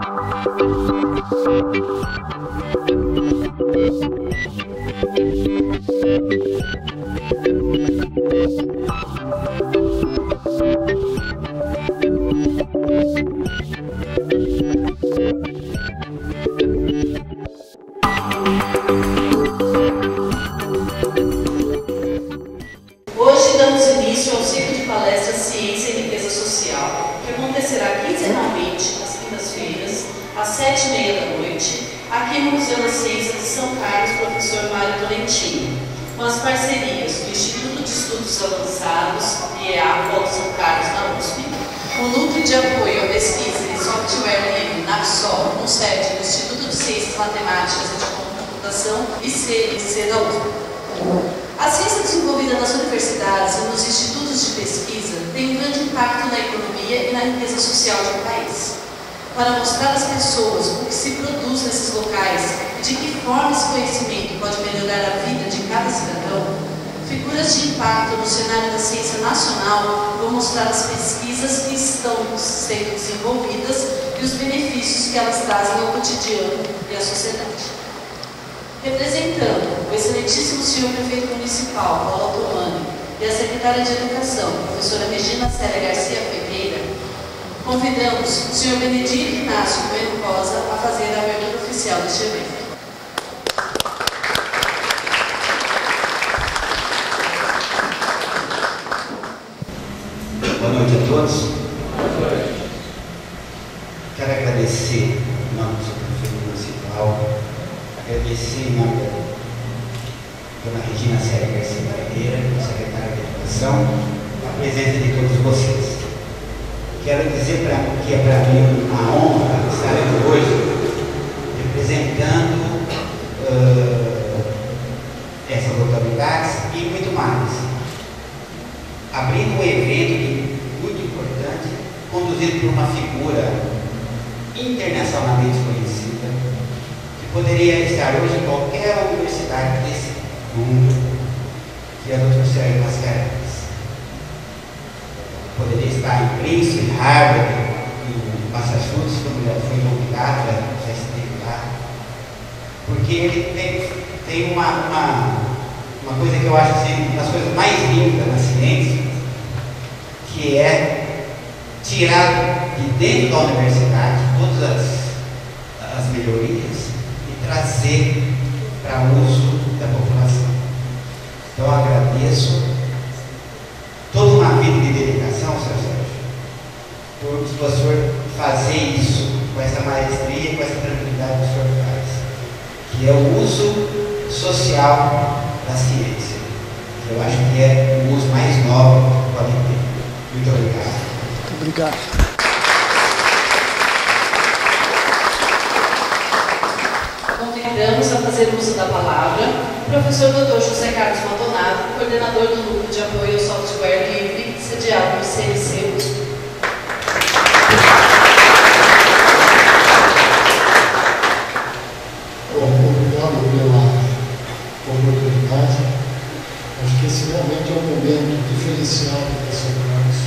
Hoje damos início ao ciclo de palestras Ciência e Riqueza Social, que acontecerá quinzenalmente, nas quintas-feiras, às 19h30, aqui no Museu das Ciências de São Carlos, professor Mário Tolentino, com as parcerias do Instituto de Estudos Avançados, IEA, Polo São Carlos, na USP, o Núcleo de Apoio à Pesquisa em Software Livre, NAPSOL, com sede no Instituto de Ciências Matemáticas e de Computação, IC da USP. A ciência desenvolvida nas universidades e nos institutos de pesquisa tem um grande impacto na economia e na riqueza social de um país. Para mostrar às pessoas o que se produz nesses locais e de que forma esse conhecimento pode melhorar a vida de cada cidadão, figuras de impacto no cenário da ciência nacional vão mostrar as pesquisas que estão sendo desenvolvidas e os benefícios que elas trazem ao cotidiano e à sociedade. Representando o excelentíssimo senhor prefeito municipal, Paulo Otomani, e a secretária de Educação, professora Regina Célia Garcia Ferreira, convidamos o senhor Benedito Inácio Bueno Rosa a fazer a abertura oficial deste evento. Boa noite a todos. Quero agradecer em nome do prefeito municipal, agradecer em nome da dona Regina Célia Garcia Ferreira, secretária de Educação, a presença de todos vocês. Quero dizer que é para mim uma honra estar aqui hoje representando essas autoridades e muito mais. Abrindo um evento muito importante, conduzido por uma figura internacionalmente conhecida, que poderia estar hoje em qualquer universidade desse mundo, que é o Dr. Sérgio Mascarenhas. Poderia estar em Princeton, Harvard, em Massachusetts, como já foi convidado, já esteve lá, porque ele tem uma coisa que eu acho assim, uma das coisas mais lindas na ciência, que é tirar de dentro da universidade todas as melhorias e trazer para uso da população. Então eu agradeço toda uma vida de dedicação, Sr. Sérgio, por o professor fazer isso com essa maestria, com essa tranquilidade que o senhor faz, que é o uso social da ciência. Eu acho que é o uso mais nobre que pode ter. Muito obrigado. Muito obrigado. Convidamos a fazer uso da palavra o professor Dr. José Carlos Maldonado, coordenador do Núcleo de Apoio ao Software Livre, sediado no CNC USP. Obrigado pela oportunidade. Acho que esse realmente é um momento diferenciado da São Carlos.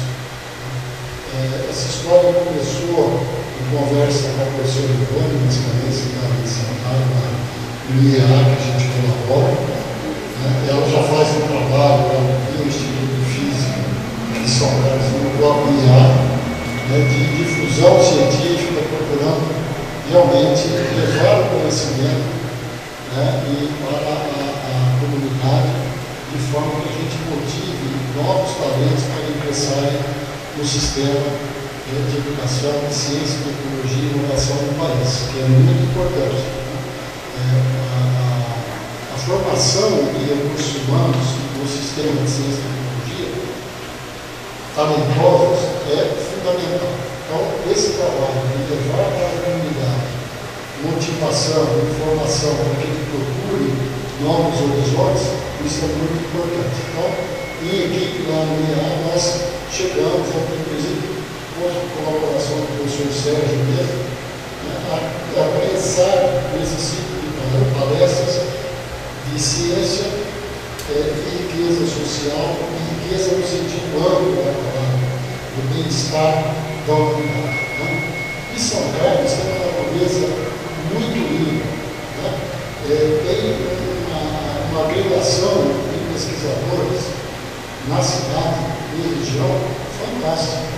Essa história começou em conversa com a professora Ivone Mascarenhas, que está em São Carlos, no IEA, que a gente colabora. Ela já faz um trabalho lá no Instituto de Física de São Carlos, no próprio IEA, de difusão científica, procurando realmente levar o conhecimento e para a comunidade, de forma que a gente motive novos talentos para ingressarem no sistema de educação, de ciência, tecnologia e inovação no país, que é muito importante. A formação de recursos humanos no sistema de ciência e tecnologia talentosos é fundamental. Então, esse trabalho de levar para a comunidade motivação, informação, para que ele procure novos horizontes, isso é muito importante. Então, em equipe lá no IEA, nós chegamos, inclusive, com a colaboração do professor Sérgio mesmo, a pensar nesse ciclo de palestras de ciência e riqueza social, e riqueza no sentido amplo do bem-estar da humanidade. E São Carlos tem uma uma agregação de pesquisadores na cidade e região fantástica.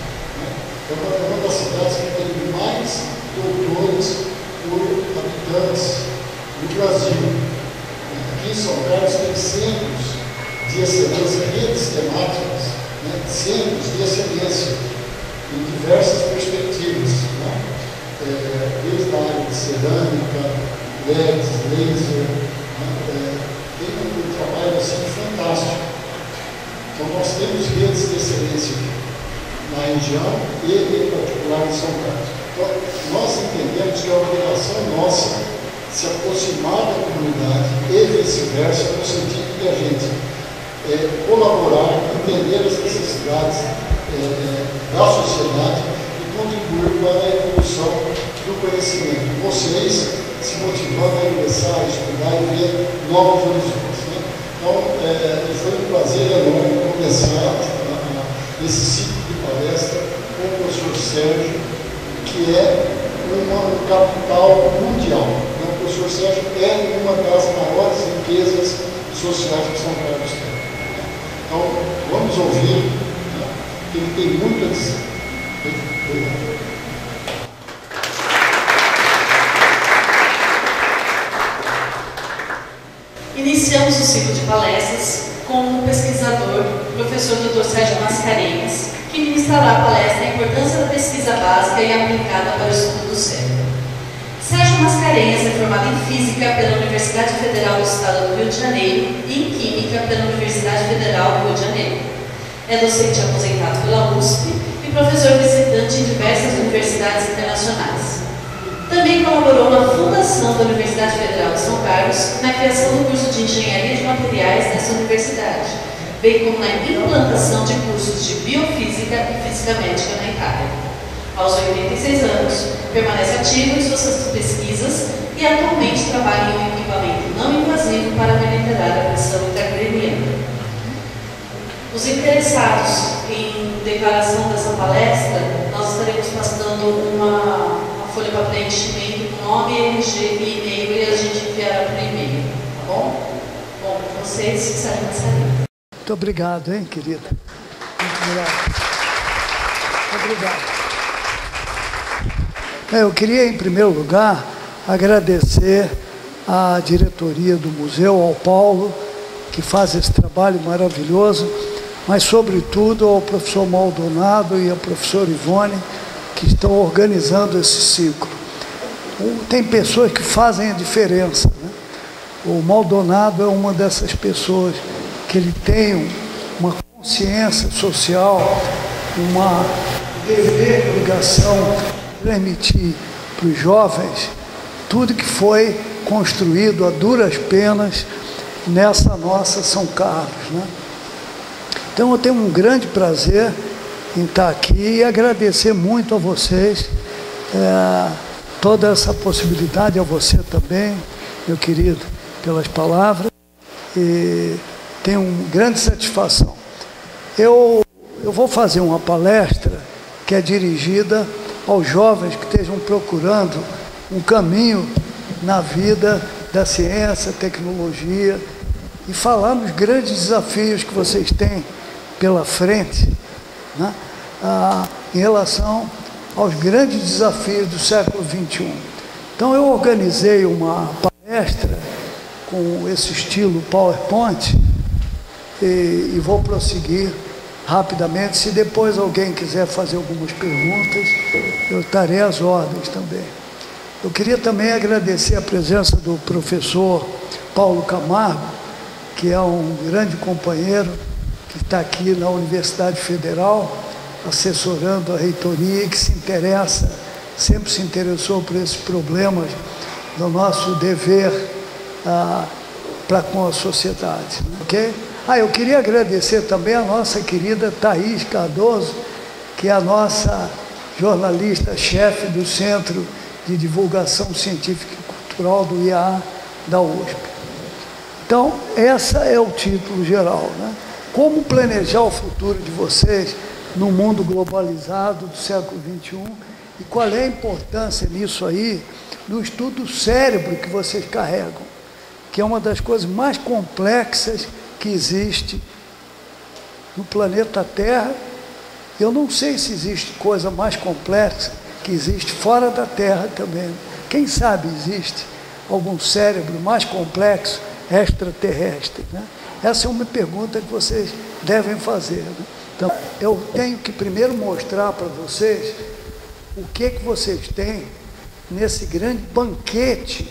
É uma das cidades que tem mais doutores por habitantes do Brasil. Aqui em São Carlos tem centros de excelência, redes temáticas, centros de excelência em diversas perspectivas, desde a área de cerâmica, LEDs, laser, tem um trabalho assim fantástico. Então nós temos redes de excelência na região e em particular em São Carlos. Então nós entendemos que é uma obrigação nossa se aproximar da comunidade e vice-versa, no sentido de a gente colaborar, entender as necessidades da sociedade e contribuir para a evolução do conhecimento. Vocês se motivando a ingressar, a estudar e ver novos horizontes. Então, foi um prazer enorme começar esse ciclo de palestra com o professor Sérgio, que é um capital mundial. O professor Sérgio é uma das maiores riquezas sociais que São Carlos tem. Então, vamos ouvir, que ele tem muito a dizer. Obrigado. Iniciamos o ciclo de palestras com o pesquisador, professor Dr. Sérgio Mascarenhas, que ministrará a palestra A Importância da Pesquisa Básica e Aplicada para o Estudo do Cérebro. Sérgio Mascarenhas é formado em Física pela Universidade Federal do Estado do Rio de Janeiro e em Química pela Universidade Federal do Rio de Janeiro. É docente aposentado pela USP e professor visitante em diversas universidades internacionais. Também colaborou na fundação da Universidade Federal de São Carlos, na criação do curso de Engenharia de Materiais dessa universidade, bem como na implantação de cursos de Biofísica e Física Médica na Itália. Aos 86 anos, permanece ativo em suas pesquisas e atualmente trabalha em um equipamento não invasivo para monitorar a pressão intracraniana. Os interessados em declaração dessa palestra, nós estaremos passando uma folha para preenchimento com nome, RG e e-mail e a gente enviará por e-mail, tá bom? Bom, vocês Sérgio Mascarenhas. Muito obrigado, hein, querida? Muito obrigado. Muito obrigado. Eu queria, em primeiro lugar, agradecer à diretoria do museu, ao Paulo, que faz esse trabalho maravilhoso, mas, sobretudo, ao professor Maldonado e ao professor Ivone, que estão organizando esse ciclo. Tem pessoas que fazem a diferença, O Maldonado é uma dessas pessoas que ele tem uma consciência social, uma dever, obrigação de transmitir para os jovens tudo que foi construído a duras penas nessa nossa São Carlos, Então eu tenho um grande prazer em estar aqui e agradecer muito a vocês toda essa possibilidade, a você também, meu querido, pelas palavras, e tenho uma grande satisfação. Eu vou fazer uma palestra que é dirigida aos jovens que estejam procurando um caminho na vida da ciência, tecnologia, e falar nos grandes desafios que vocês têm pela frente, em relação aos grandes desafios do século XXI. Então eu organizei uma palestra com esse estilo PowerPoint e vou prosseguir rapidamente. Se depois alguém quiser fazer algumas perguntas, eu estarei às ordens também. Eu queria também agradecer a presença do professor Paulo Camargo, que é um grande companheiro, que está aqui na Universidade Federal, assessorando a reitoria e que sempre se interessou por esses problemas do nosso dever para com a sociedade. Ok? Eu queria agradecer também a nossa querida Thaís Cardoso, que é a nossa jornalista-chefe do Centro de Divulgação Científica e Cultural do IAA da USP. Então, esse é o título geral, Como planejar o futuro de vocês no mundo globalizado do século XXI e qual é a importância nisso aí do estudo do cérebro que vocês carregam, que é uma das coisas mais complexas que existe no planeta Terra. Eu não sei se existe coisa mais complexa que existe fora da Terra também. Quem sabe existe algum cérebro mais complexo extraterrestre, né? Essa é uma pergunta que vocês devem fazer, né? Então, eu tenho que primeiro mostrar para vocês o que vocês têm nesse grande banquete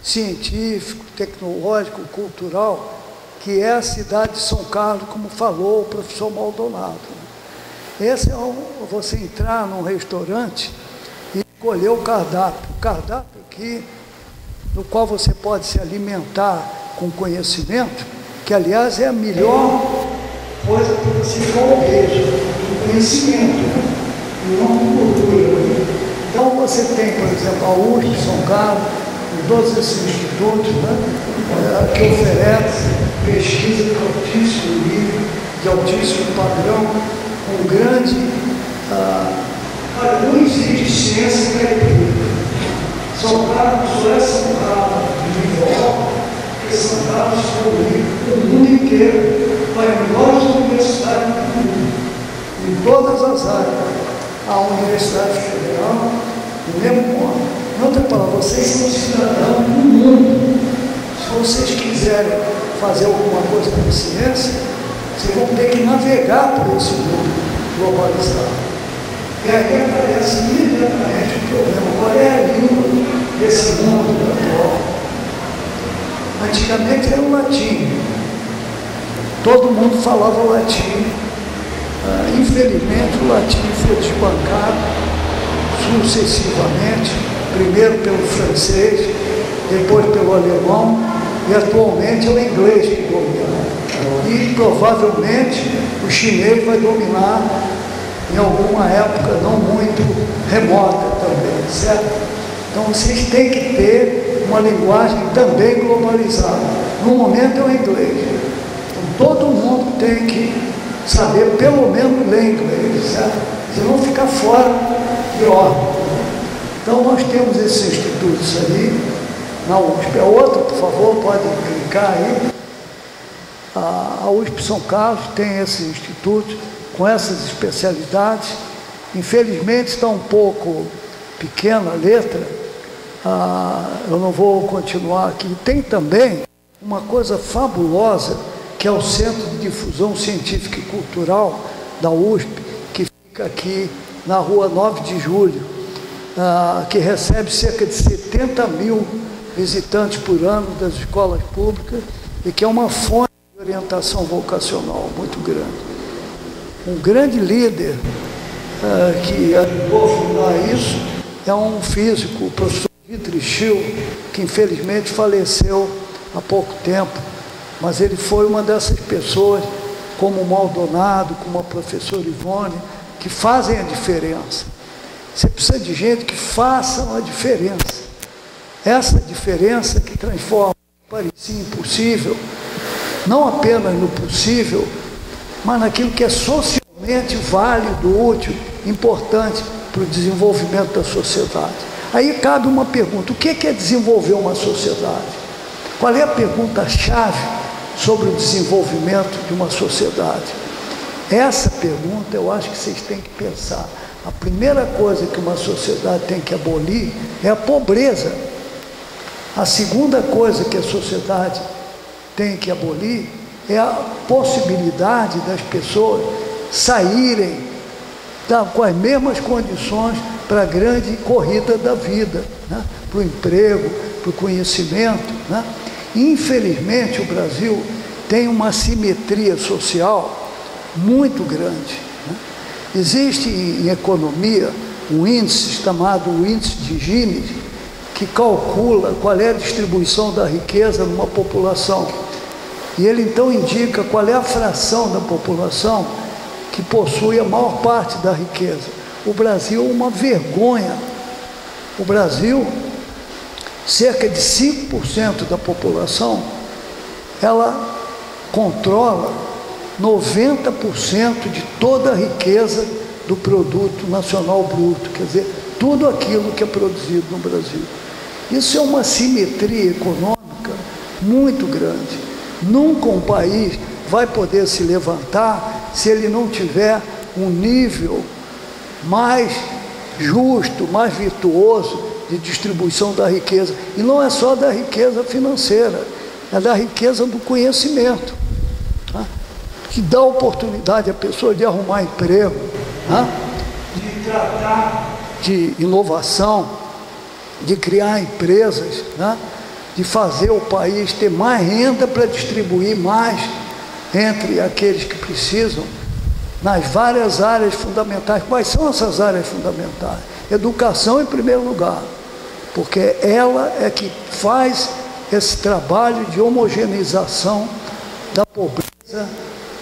científico, tecnológico, cultural, que é a cidade de São Carlos, como falou o professor Maldonado. Esse é você entrar num restaurante e escolher o cardápio. O cardápio aqui, no qual você pode se alimentar com conhecimento, que aliás é a melhor coisa para você comer, o conhecimento, e não cultura. Então você tem, por exemplo, a USP, São Carlos, e todos esses institutos, né, que oferecem pesquisa de altíssimo nível, de altíssimo padrão, com grande... não existe ciência gratuita. São Carlos só é São Carlos de nível, porque São Carlos foi o mundo inteiro, vai em melhores universidades do mundo, em todas as áreas. A Universidade Federal, do mesmo modo. Em outra palavra, vocês são cidadãos do mundo. Se vocês quiserem fazer alguma coisa com ciência, vocês vão ter que navegar por esse mundo globalizado. E aí aparece imediatamente o problema. Qual é a língua desse mundo atual? Antigamente era o latim. Todo mundo falava latim. Infelizmente, o latim foi desbancado sucessivamente, primeiro pelo francês, depois pelo alemão, e atualmente é o inglês que domina. E provavelmente o chinês vai dominar em alguma época não muito remota também, certo? Então vocês têm que ter uma linguagem também globalizada. No momento é o inglês. Então todo mundo tem que saber pelo menos ler inglês, certo? Senão ficar fora de ordem. Então nós temos esses institutos aí, na USP. A outra, por favor, pode clicar aí. A USP São Carlos tem esses institutos com essas especialidades. Infelizmente está um pouco pequena a letra, eu não vou continuar aqui. Tem também uma coisa fabulosa, que é o Centro de Difusão Científica e Cultural da USP, que fica aqui na rua 9 de Julho, que recebe cerca de 70 mil visitantes por ano das escolas públicas e que é uma fonte de orientação vocacional muito grande. Um grande líder que ajudou a fundar isso é um físico, o professor Dietrich Schill, que infelizmente faleceu há pouco tempo. Mas ele foi uma dessas pessoas, como o Maldonado, como a professora Ivone, que fazem a diferença. Você precisa de gente que faça a diferença. Essa diferença que transforma o que parecia impossível, não apenas no possível, mas naquilo que é socialmente válido, útil, importante para o desenvolvimento da sociedade. Aí cabe uma pergunta: o que é desenvolver uma sociedade? Qual é a pergunta-chave sobre o desenvolvimento de uma sociedade? Essa pergunta eu acho que vocês têm que pensar. A primeira coisa que uma sociedade tem que abolir é a pobreza. A segunda coisa que a sociedade tem que abolir é a possibilidade das pessoas saírem com as mesmas condições para a grande corrida da vida, né? Para o emprego, para o conhecimento, né? Infelizmente, o Brasil tem uma assimetria social muito grande, né? Existe em economia um índice chamado o índice de Gini, que calcula qual é a distribuição da riqueza numa população. E ele então indica qual é a fração da população que possui a maior parte da riqueza. O Brasil é uma vergonha. O Brasil, cerca de 5% da população, ela controla 90% de toda a riqueza do produto nacional bruto, quer dizer, tudo aquilo que é produzido no Brasil. Isso é uma simetria econômica muito grande. Nunca um país vai poder se levantar se ele não tiver um nível mais justo, mais virtuoso de distribuição da riqueza. E não é só da riqueza financeira, é da riqueza do conhecimento, tá? Que dá oportunidade à pessoa de arrumar emprego, tá? De tratar de inovação, de criar empresas, tá? De fazer o país ter mais renda para distribuir mais entre aqueles que precisam, nas várias áreas fundamentais. Quais são essas áreas fundamentais? Educação em primeiro lugar, porque ela é que faz esse trabalho de homogeneização da pobreza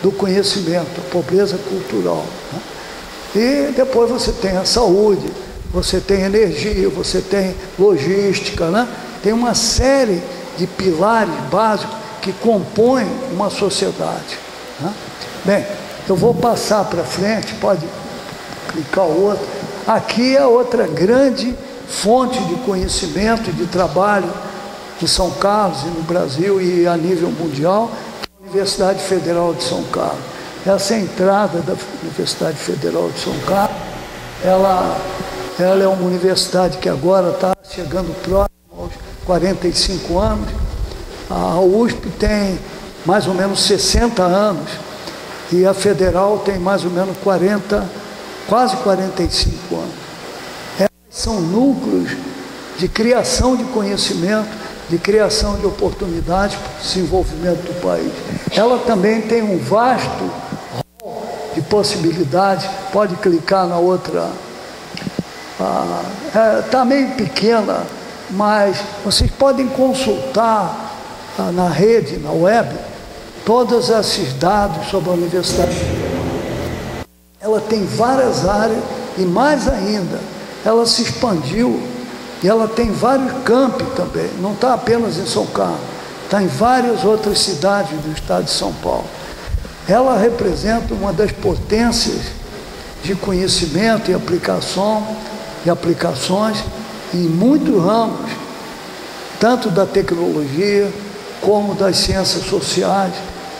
do conhecimento, a pobreza cultural, né? E depois você tem a saúde, você tem energia, você tem logística, né? Tem uma série de pilares básicos que compõem uma sociedade, né? Bem, eu vou passar para frente, pode clicar o outro. Aqui é outra grande fonte de conhecimento e de trabalho de São Carlos e no Brasil e a nível mundial, a Universidade Federal de São Carlos. Essa é a entrada da Universidade Federal de São Carlos. Ela é uma universidade que agora está chegando próximo aos 45 anos. A USP tem mais ou menos 60 anos e a Federal tem mais ou menos 40, quase 45 anos. Essas são núcleos de criação de conhecimento, de criação de oportunidades para o desenvolvimento do país. Ela também tem um vasto rol de possibilidades. Pode clicar na outra. Está meio pequena, mas vocês podem consultar na rede, na web, todos esses dados sobre a Universidade. Ela tem várias áreas e mais ainda, ela se expandiu e ela tem vários campi também, não está apenas em São Carlos, está em várias outras cidades do estado de São Paulo. Ela representa uma das potências de conhecimento e aplicações em muitos ramos, tanto da tecnologia como das ciências sociais.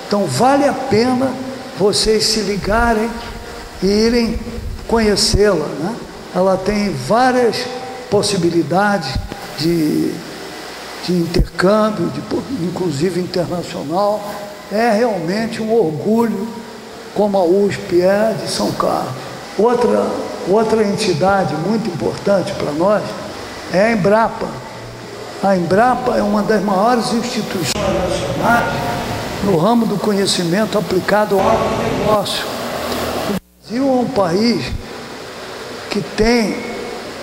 Então vale a pena vocês se ligarem e irem conhecê-la, né? Ela tem várias possibilidades de intercâmbio, inclusive internacional. É realmente um orgulho, como a USP é de São Carlos. Outra entidade muito importante para nós é a Embrapa. A Embrapa é uma das maiores instituições nacionais no ramo do conhecimento aplicado ao agronegócio. O Brasil é um país que tem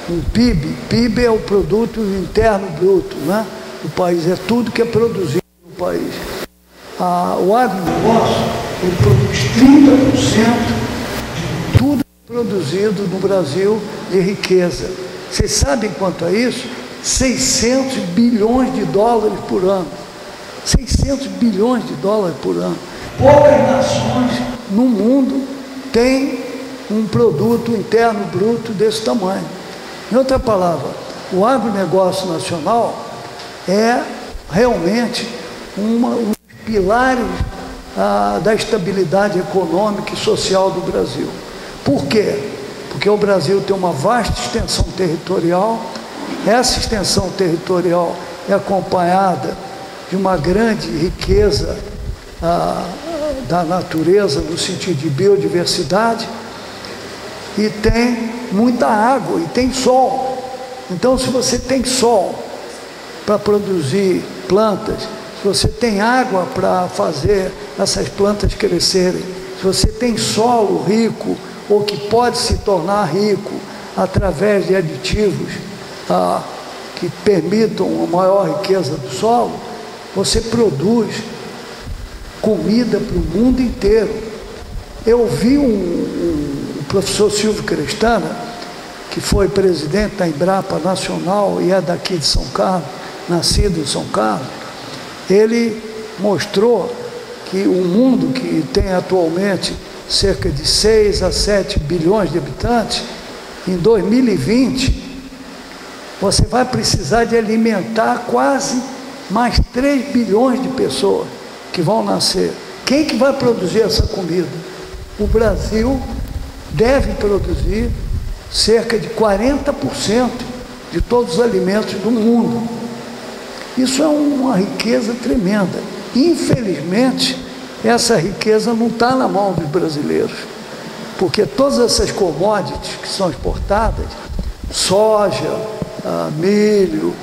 um PIB. PIB é o produto interno bruto, né, do país, é tudo que é produzido no país. O agronegócio, ele produz 30% de tudo produzido no Brasil de riqueza. Vocês sabem quanto é isso? 600 bilhões de dólares por ano. 600 bilhões de dólares por ano. Poucas nações no mundo têm um produto interno bruto desse tamanho. Em outra palavra, o agronegócio nacional é realmente um dos pilares da estabilidade econômica e social do Brasil. Por quê? Porque o Brasil tem uma vasta extensão territorial. Essa extensão territorial é acompanhada de uma grande riqueza da natureza, no sentido de biodiversidade, e tem muita água e tem sol. Então, se você tem sol para produzir plantas, se você tem água para fazer essas plantas crescerem, se você tem solo rico ou que pode se tornar rico através de aditivos que permitam uma maior riqueza do solo, você produz comida para o mundo inteiro. Eu vi o professor Silvio Crestana, que foi presidente da Embrapa Nacional e é daqui de São Carlos, nascido em São Carlos. Ele mostrou que o mundo, que tem atualmente cerca de 6 a 7 bilhões de habitantes, em 2020, você vai precisar de alimentar quase mais 3 bilhões de pessoas que vão nascer. Quem que vai produzir essa comida? O Brasil deve produzir cerca de 40% de todos os alimentos do mundo. Isso é uma riqueza tremenda. Infelizmente, essa riqueza não está na mão dos brasileiros, porque todas essas commodities que são exportadas, soja, milho,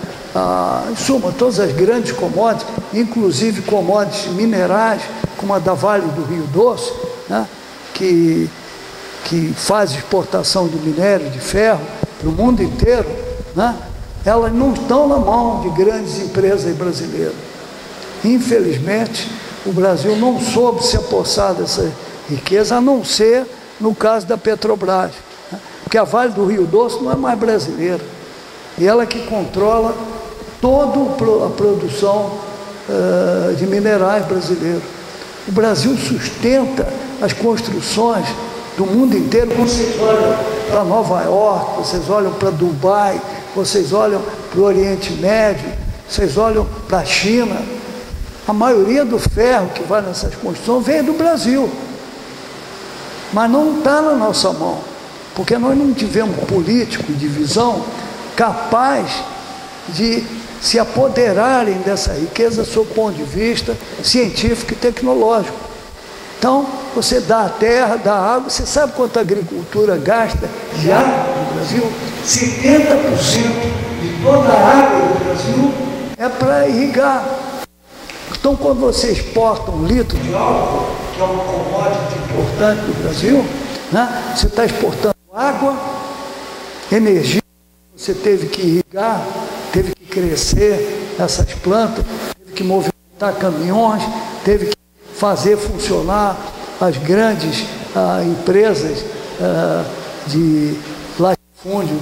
em suma, todas as grandes commodities, inclusive commodities minerais, como a da Vale do Rio Doce, né, que faz exportação de minério, de ferro, para o mundo inteiro, né, elas não estão na mão de grandes empresas brasileiras. Infelizmente, o Brasil não soube se apossar dessa riqueza, a não ser no caso da Petrobras, né, porque a Vale do Rio Doce não é mais brasileira, e ela que controla toda a produção de minerais brasileiros. O Brasil sustenta as construções do mundo inteiro. Vocês olham para Nova York, vocês olham para Dubai, vocês olham para o Oriente Médio, vocês olham para a China. A maioria do ferro que vai nessas construções veio do Brasil, mas não está na nossa mão, porque nós não tivemos político de visão capaz de se apoderarem dessa riqueza sob o ponto de vista científico e tecnológico. Então, você dá a terra, dá a água. Você sabe quanto a agricultura gasta de água no Brasil? 70% de toda a água do Brasil é para irrigar. Então, quando você exporta 1 litro de álcool, que é uma commodity importante do Brasil, né, você está exportando água, energia, você teve que irrigar, teve que crescer essas plantas, teve que movimentar caminhões, teve que fazer funcionar as grandes empresas de latifúndio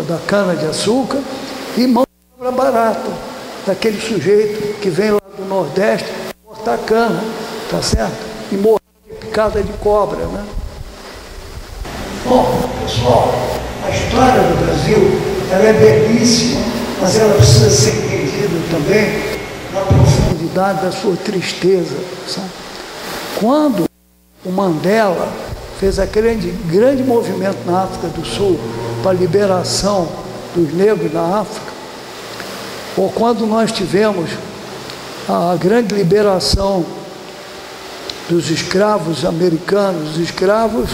da cana-de-açúcar, e mão de obra barata, daquele sujeito que vem lá do Nordeste cortar cana, tá certo? E morrer de picada de cobra, né? Bom, pessoal, a história do Brasil, ela é belíssima, mas ela precisa ser entendida também na profundidade da sua tristeza, sabe? Quando o Mandela fez aquele grande movimento na África do Sul para a liberação dos negros na África, ou quando nós tivemos a grande liberação dos escravos americanos, os escravos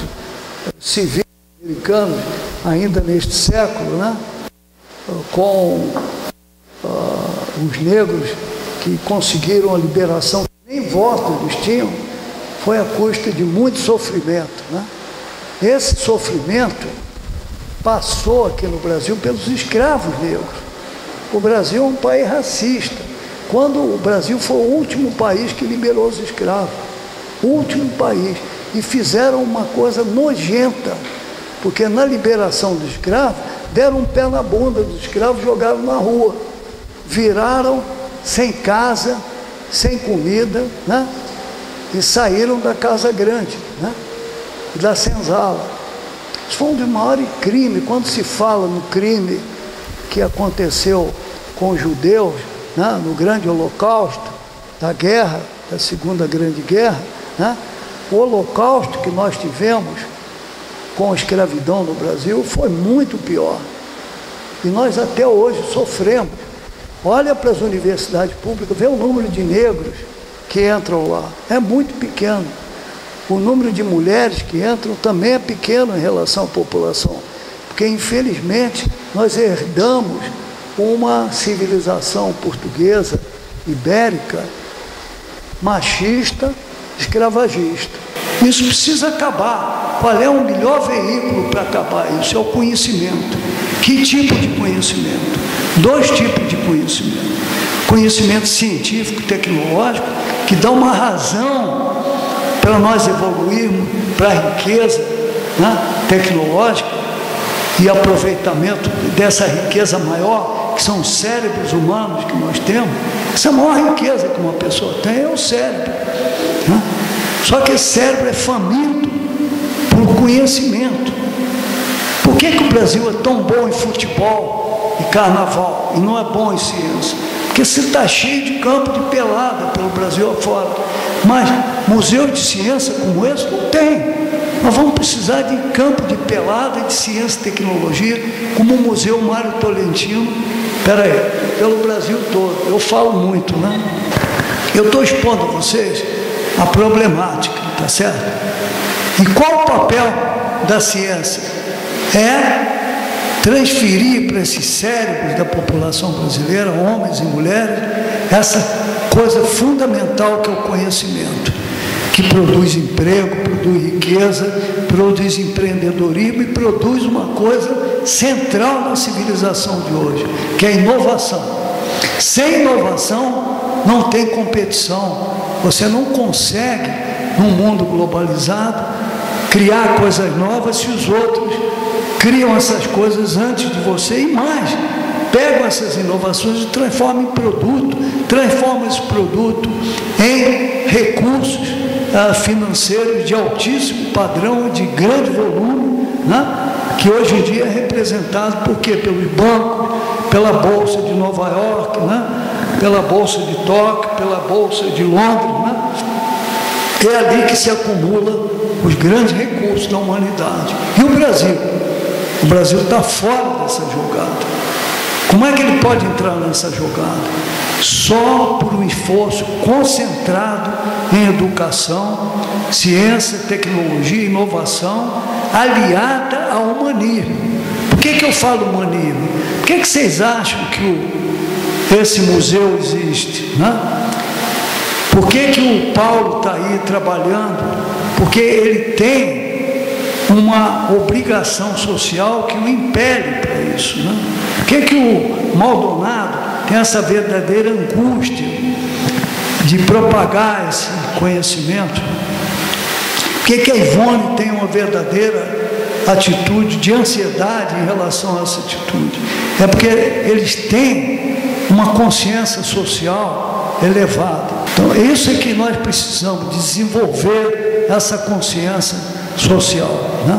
civis americanos, ainda neste século, né? Com os negros que conseguiram a liberação, nem voto eles tinham, foi à custa de muito sofrimento, né? Esse sofrimento passou aqui no Brasil pelos escravos negros. O Brasil é um país racista. Quando o Brasil foi o último país que liberou os escravos, o último país, e fizeram uma coisa nojenta, porque na liberação dos escravos, deram um pé na bunda dos escravos, jogaram na rua, viraram sem casa, sem comida, né? E saíram da casa grande, né? Da senzala. Isso foi um dos maiores crimes. Quando se fala no crime que aconteceu com os judeus, né? No grande holocausto da guerra, da Segunda Grande Guerra, né? O holocausto que nós tivemos com a escravidão no Brasil foi muito pior. E nós até hoje sofremos. Olha para as universidades públicas, vê o número de negros que entram lá. É muito pequeno. O número de mulheres que entram também é pequeno em relação à população. Porque, infelizmente, nós herdamos uma civilização portuguesa, ibérica, machista, escravagista. Isso precisa acabar. Qual é o melhor veículo para acabar isso? É o conhecimento. Que tipo de conhecimento? 2 tipos de conhecimento. Conhecimento científico, tecnológico, que dá uma razão para nós evoluirmos para a riqueza, né, tecnológica e aproveitamento dessa riqueza maior, que são os cérebros humanos que nós temos. Essa é a maior riqueza que uma pessoa tem, é o cérebro, né? Só que esse cérebro é faminto por conhecimento. Por que o Brasil é tão bom em futebol e carnaval e não é bom em ciência? Porque se está cheio de campo de pelada pelo Brasil afora. Mas museu de ciência como esse não tem. Nós vamos precisar de campo de pelada, de ciência e tecnologia, como o Museu Mário Tolentino, pelo Brasil todo. Eu falo muito, né? Eu estou expondo a vocês a problemática, tá certo? E qual o papel da ciência? É transferir para esses cérebros da população brasileira, homens e mulheres, essa coisa fundamental que é o conhecimento, que produz emprego, produz riqueza, produz empreendedorismo e produz uma coisa central na civilização de hoje, que é a inovação. Sem inovação não tem competição. Você não consegue, num mundo globalizado, criar coisas novas se os outros criam essas coisas antes de você e mais. Pegam essas inovações e transformam em produto, transformam esse produto em recursos financeiros de altíssimo padrão, de grande volume, né? Que hoje em dia é representado por quê? Pelos bancos, pela Bolsa de Nova York, né? Pela Bolsa de Tóquio, pela Bolsa de Londres, né? É ali que se acumulam os grandes recursos da humanidade. E o Brasil? O Brasil está fora dessa jogada. Como é que ele pode entrar nessa jogada? Só por um esforço concentrado em educação, ciência, tecnologia, inovação, aliada ao humanismo. Por que eu falo humanismo? Por que vocês acham que esse museu existe, né? Por que o Paulo está aí trabalhando? Porque ele tem uma obrigação social que o impele para isso, né? Por que o Maldonado tem essa verdadeira angústia de propagar esse conhecimento? Por que a Ivone tem uma verdadeira atitude de ansiedade em relação a essa atitude? É porque eles têm uma consciência social elevada. Então, isso é que nós precisamos desenvolver, essa consciência social, né?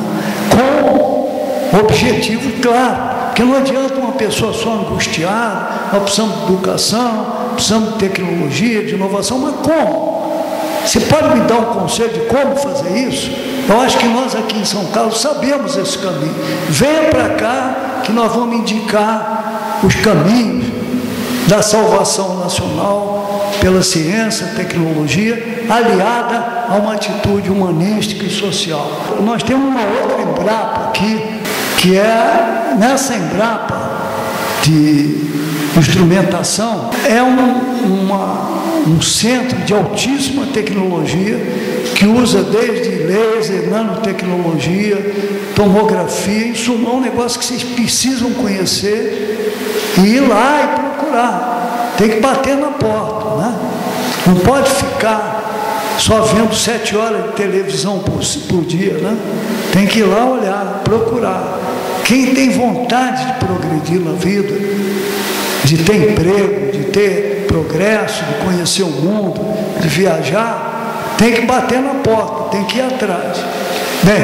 Com objetivo claro. Porque não adianta uma pessoa só angustiada, nós precisamos de educação, precisamos de tecnologia, de inovação, mas como? Você pode me dar um conselho de como fazer isso? Eu acho que nós aqui em São Carlos sabemos esse caminho. Venha para cá que nós vamos indicar os caminhos da salvação nacional pela ciência, tecnologia, aliada a uma atitude humanística e social. Nós temos uma outra Embrapa aqui, que é, nessa Embrapa de instrumentação, é um centro de altíssima tecnologia, que usa desde laser, nanotecnologia, tomografia, isso é um negócio que vocês precisam conhecer e ir lá e procurar. Tem que bater na porta, né? Não pode ficar só vendo 7 horas de televisão por dia, né? Tem que ir lá olhar, procurar. Quem tem vontade de progredir na vida, de ter emprego, de ter progresso, de conhecer o mundo, de viajar, tem que bater na porta, tem que ir atrás. Bem,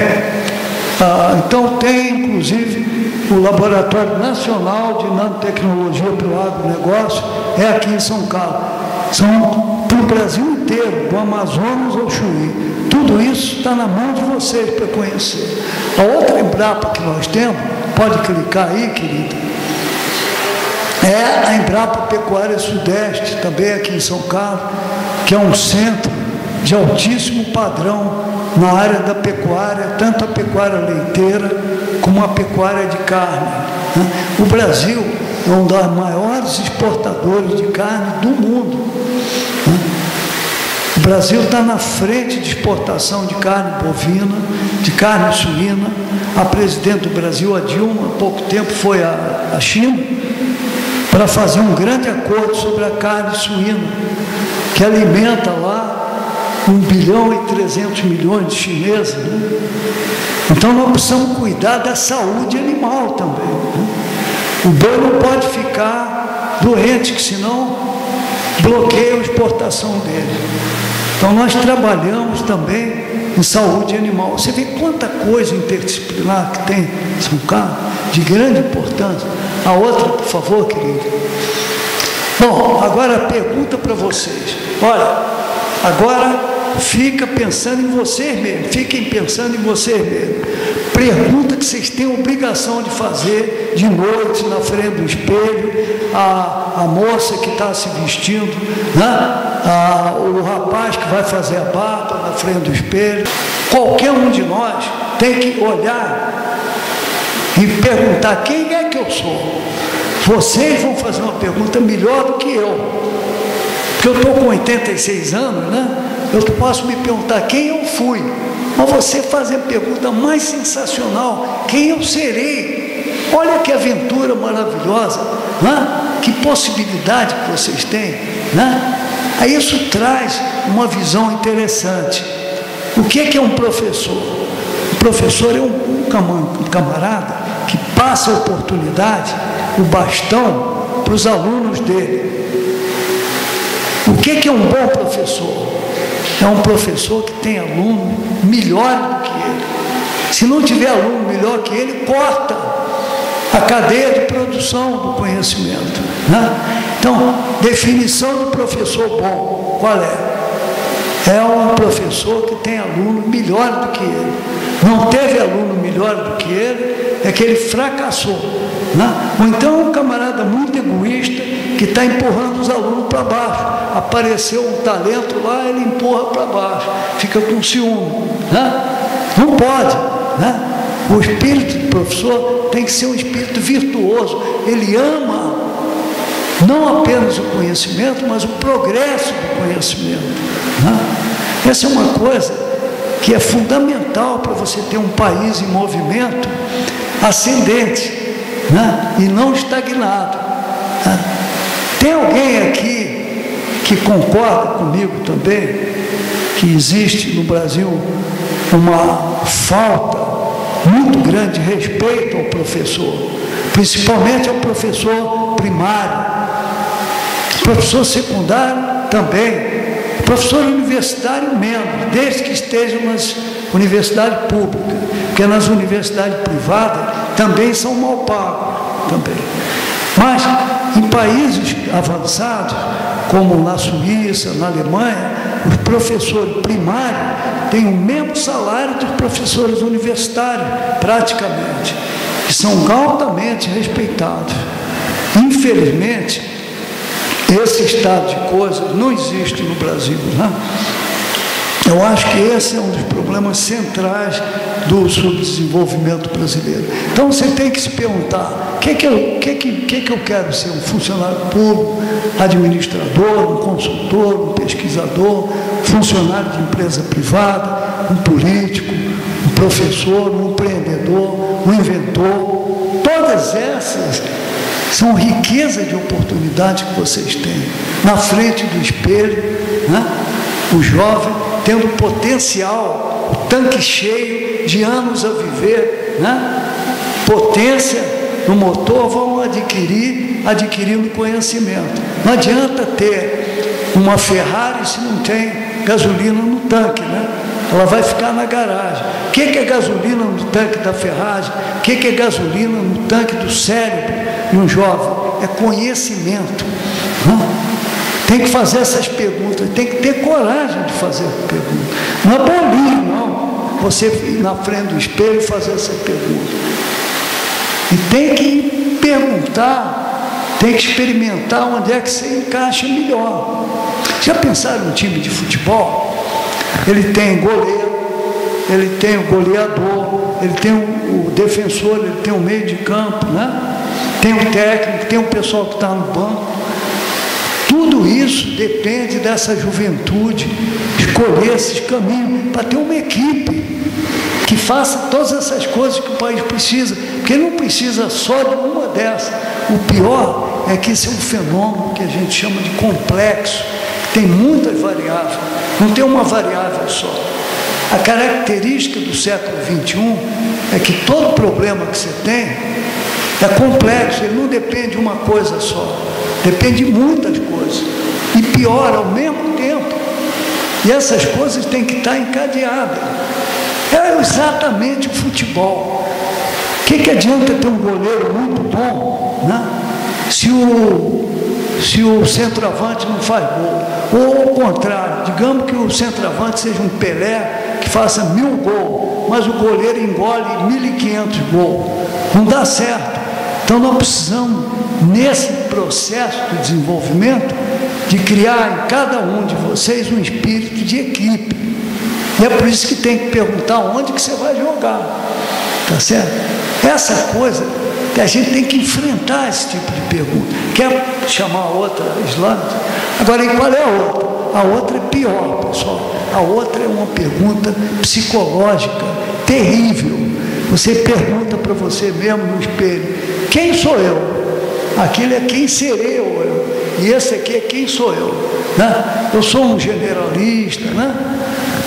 então tem inclusive o Laboratório Nacional de Nanotecnologia para o Agronegócio, é aqui em São Carlos. São para o Brasil inteiro, do Amazonas ao Chuí. Tudo isso está na mão de vocês para conhecer. A outra Embrapa que nós temos, pode clicar aí, querida, é a Embrapa Pecuária Sudeste, também aqui em São Carlos, que é um centro de altíssimo padrão na área da pecuária, tanto a pecuária leiteira como a pecuária de carne, né? O Brasil é um dos maiores exportadores de carne do mundo, né? O Brasil está na frente de exportação de carne bovina, de carne suína. A presidente do Brasil, a Dilma, há pouco tempo foi à China para fazer um grande acordo sobre a carne suína, que alimenta lá 1,3 bilhão de chineses, né? Então nós precisamos cuidar da saúde animal também, né? O boi não pode ficar doente, que senão bloqueia a exportação dele. Então nós trabalhamos também em saúde animal. Você vê quanta coisa interdisciplinar que tem em São Carlos, de grande importância. A outra, por favor, querido. Bom, agora a pergunta para vocês. Olha, agora fica pensando em vocês mesmos, fiquem pensando em vocês mesmos. Pergunta que vocês têm obrigação de fazer de noite na frente do espelho, a moça que está se vestindo, né? O rapaz que vai fazer a barba na frente do espelho. Qualquer um de nós tem que olhar e perguntar: quem é que eu sou? Vocês vão fazer uma pergunta melhor do que eu, porque eu estou com 86 anos, né? Eu posso me perguntar quem eu fui, mas você fazer a pergunta mais sensacional: quem eu serei? Olha que aventura maravilhosa, né? Que possibilidade que vocês têm, né? Aí isso traz uma visão interessante. O que é um professor? O professor é um camarada que passa a oportunidade, o bastão para os alunos dele. O que é um bom professor? É um professor que tem aluno melhor do que ele. Se não tiver aluno melhor que ele, corta a cadeia de produção do conhecimento, né? Então, definição do professor bom, qual é? É um professor que tem aluno melhor do que ele. Não teve aluno melhor do que ele, é que ele fracassou, né? Ou então é um camarada muito egoísta que está empurrando os alunos para baixo. Apareceu um talento lá, ele empurra para baixo, fica com ciúme, né? Não pode, né? O espírito do professor tem que ser um espírito virtuoso. Ele ama não apenas o conhecimento, mas o progresso do conhecimento, né? Essa é uma coisa que é fundamental para você ter um país em movimento ascendente, né? E não estagnado, né? Tem alguém aqui que concorda comigo também que existe no Brasil uma falta muito grande de respeito ao professor, principalmente ao professor primário, professor secundário também, professor universitário menos, desde que esteja nas universidades públicas, porque nas universidades privadas também são mal pagos também. Mas em países avançados, como na Suíça, na Alemanha, os professores primários têm o mesmo salário dos professores universitários, praticamente, que são altamente respeitados. Infelizmente, esse estado de coisas não existe no Brasil, né? Eu acho que esse é um dos problemas centrais do subdesenvolvimento brasileiro. Então você tem que se perguntar: o que eu quero ser? Um funcionário público, administrador, um consultor, um pesquisador, funcionário de empresa privada, um político, um professor, um empreendedor, um inventor? Todas essas são riquezas de oportunidade que vocês têm na frente do espelho, né? O jovem tendo potencial, o tanque cheio de anos a viver, né? Potência no motor, vão adquirindo conhecimento. Não adianta ter uma Ferrari se não tem gasolina no tanque, né? Ela vai ficar na garagem. O que é gasolina no tanque da Ferrari? O que é gasolina no tanque do cérebro de um jovem? É conhecimento, né? Tem que fazer essas perguntas, tem que ter coragem de fazer a pergunta. Não é bolinho, não. Você ir na frente do espelho e fazer essa pergunta. E tem que perguntar, tem que experimentar onde é que você encaixa melhor. Já pensaram no time de futebol? Ele tem goleiro, ele tem o goleador, ele tem o defensor, ele tem o meio de campo, né? Tem o técnico, tem o pessoal que está no banco. Tudo isso depende dessa juventude escolher esses caminhos para ter uma equipe que faça todas essas coisas que o país precisa, porque não precisa só de uma dessas. O pior é que esse é um fenômeno que a gente chama de complexo, tem muitas variáveis, não tem uma variável só. A característica do século XXI é que todo problema que você tem é complexo, ele não depende de uma coisa só, depende de muitas coisas, e pior ao mesmo tempo, e essas coisas têm que estar encadeadas. É exatamente o futebol. O que adianta ter um goleiro muito bom, né? Se se o centroavante não faz gol. Ou ao contrário, digamos que o centroavante seja um Pelé que faça 1000 gols, mas o goleiro engole 1.500 gols. Não dá certo. Então nós precisamos, nesse processo de desenvolvimento, de criar em cada um de vocês um espírito de equipe. E é por isso que tem que perguntar onde que você vai jogar. Tá certo? Essa coisa que a gente tem que enfrentar, esse tipo de pergunta. Quer chamar outra slide? Agora, e qual é a outra? A outra é pior, pessoal. A outra é uma pergunta psicológica terrível. Você pergunta para você mesmo no espelho: quem sou eu? Aquele é quem serei eu. E esse aqui é quem sou eu, né? Eu sou um generalista, né?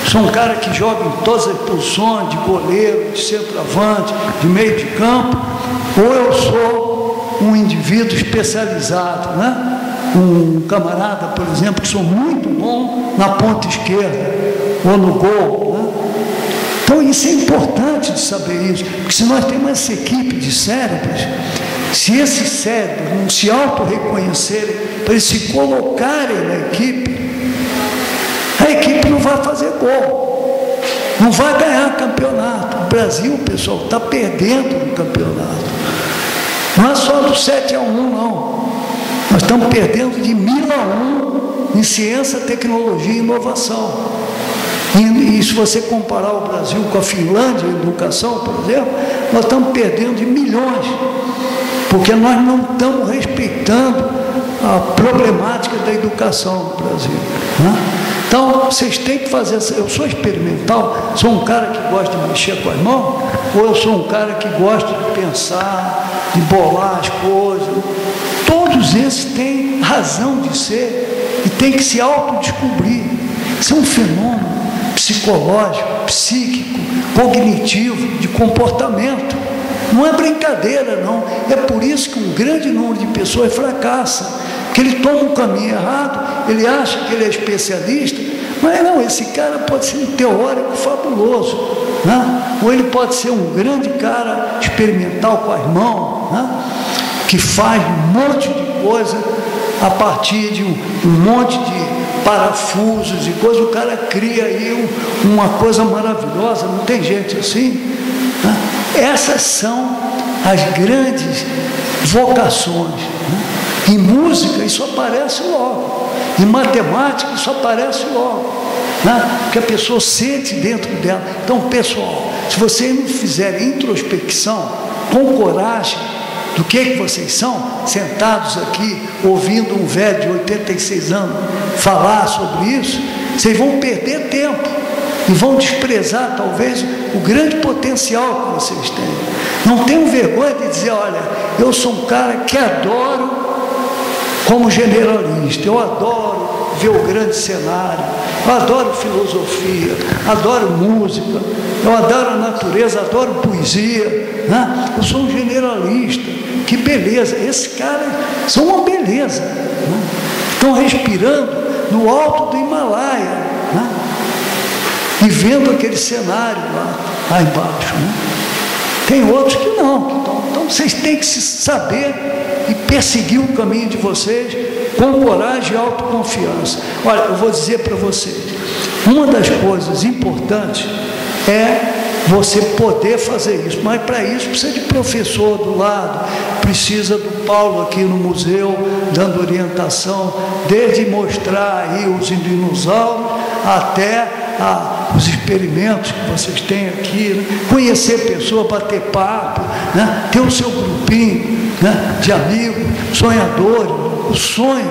Sou um cara que joga em todas as posições, de goleiro, de centroavante, de meio de campo, ou eu sou um indivíduo especializado, né? Um camarada, por exemplo, que sou muito bom na ponta esquerda, ou no gol, né? Então isso é importante de saber isso, porque se nós temos essa equipe de cérebros, se esses cérebros não se auto-reconhecerem, para eles se colocarem na equipe, a equipe não vai fazer gol, não vai ganhar campeonato. O Brasil, pessoal, está perdendo no campeonato. Não é só do 7-1, não. Nós estamos perdendo de 1000-1 em ciência, tecnologia e inovação. E se você comparar o Brasil com a Finlândia em educação, por exemplo, nós estamos perdendo de milhões, porque nós não estamos respeitando a problemática da educação no Brasil, né? Então, vocês têm que fazer. Eu sou experimental, sou um cara que gosta de mexer com as mãos, ou eu sou um cara que gosta de pensar, de bolar as coisas. Todos esses têm razão de ser e têm que se autodescobrir. Isso é um fenômeno psicológico, psíquico, cognitivo, de comportamento. Não é brincadeira, não. É por isso que um grande número de pessoas fracassa, que ele toma um caminho errado, ele acha que ele é especialista, mas não, esse cara pode ser um teórico fabuloso, né? Ou ele pode ser um grande cara experimental com as mãos, né? Que faz um monte de coisa a partir de um monte de parafusos e coisas. O cara cria aí uma coisa maravilhosa. Não tem gente assim, né? Essas são as grandes vocações, né? Em música isso aparece logo, em matemática isso aparece logo, né? Porque a pessoa sente dentro dela. Então, pessoal, se vocês não fizerem introspecção com coragem do que vocês são, sentados aqui ouvindo um velho de 86 anos falar sobre isso, vocês vão perder tempo e vão desprezar talvez o grande potencial que vocês têm. Não tenham vergonha de dizer: olha, eu sou um cara que adoro como generalista, eu adoro ver o grande cenário, eu adoro filosofia, adoro música, eu adoro a natureza, adoro poesia, né? Eu sou um generalista. Que beleza, esses caras são uma beleza, né? Estão respirando no alto do Himalaia, né? E vendo aquele cenário lá embaixo, né? Tem outros que não, que estão. Então vocês têm que se saber e perseguir o caminho de vocês com coragem e autoconfiança. Olha, eu vou dizer para vocês, uma das coisas importantes é você poder fazer isso, mas para isso precisa de professor do lado, precisa do Paulo aqui no museu, dando orientação, desde mostrar aí os dinossauros até os experimentos que vocês têm aqui, né? Conhecer pessoas, bater papo, né? Ter o seu grupinho, né? De amigos, sonhadores. O sonho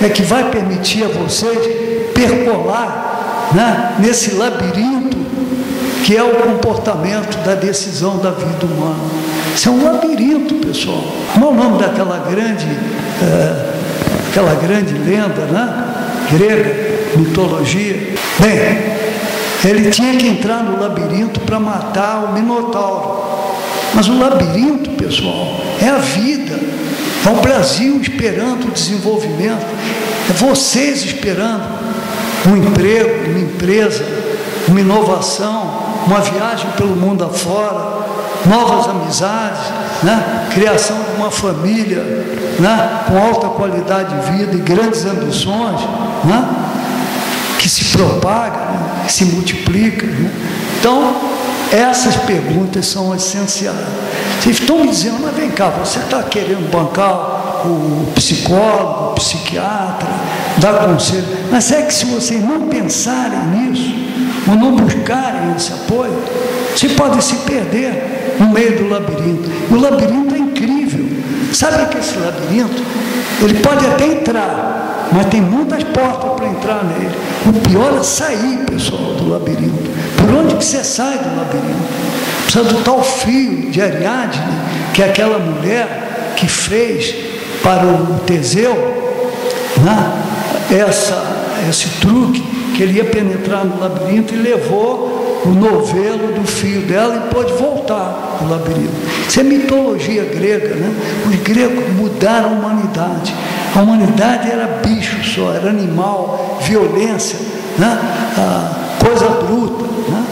é que vai permitir a vocês percolar, né? Nesse labirinto que é o comportamento da decisão da vida humana. Isso é um labirinto, pessoal. Qual é o nome daquela grande lenda, né? Grega, mitologia? Bem, ele tinha que entrar no labirinto para matar o Minotauro. Mas o labirinto, pessoal, é a vida. É o Brasil esperando o desenvolvimento. É vocês esperando um emprego, uma empresa, uma inovação, uma viagem pelo mundo afora, novas amizades, né? criação de uma família, né? Com alta qualidade de vida e grandes ambições, né? Que se propaga, né? Que se multiplica, né? Então, essas perguntas são essenciais. Vocês estão me dizendo, mas vem cá, você está querendo bancar o psicólogo, o psiquiatra, dar conselho, mas é que se vocês não pensarem nisso, ou não buscarem esse apoio, vocês podem se perder no meio do labirinto. E o labirinto é incrível. Sabe que esse labirinto, ele pode até entrar, mas tem muitas portas para entrar nele. O pior é sair, pessoal, do labirinto. Por onde que você sai do labirinto? Precisa do tal fio de Ariadne, que é aquela mulher que fez para o Teseu, né? Esse truque, que ele ia penetrar no labirinto e levou o novelo do fio dela e pôde voltar do labirinto. Isso é mitologia grega, né? Os gregos mudaram a humanidade. A humanidade era bicho só, era animal, violência, né? Coisa bruta, né?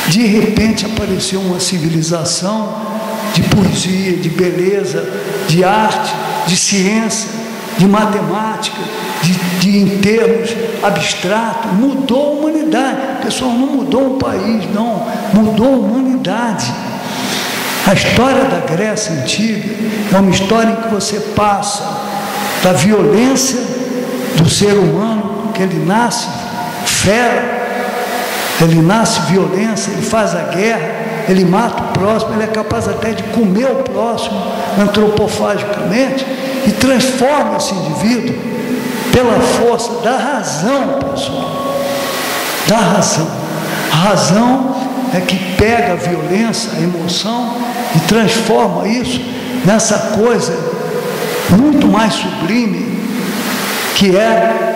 De repente apareceu uma civilização de poesia, de beleza, de arte, de ciência, de matemática, em termos abstratos, mudou a humanidade. Pessoal, não mudou um país, não, mudou a humanidade. A história da Grécia Antiga é uma história em que você passa da violência do ser humano, que ele nasce fera, ele nasce violência, ele faz a guerra, ele mata o próximo, ele é capaz até de comer o próximo antropofagicamente e transforma esse indivíduo pela força da razão, pessoal, da razão. A razão é que pega a violência, a emoção e transforma isso nessa coisa muito mais sublime, que é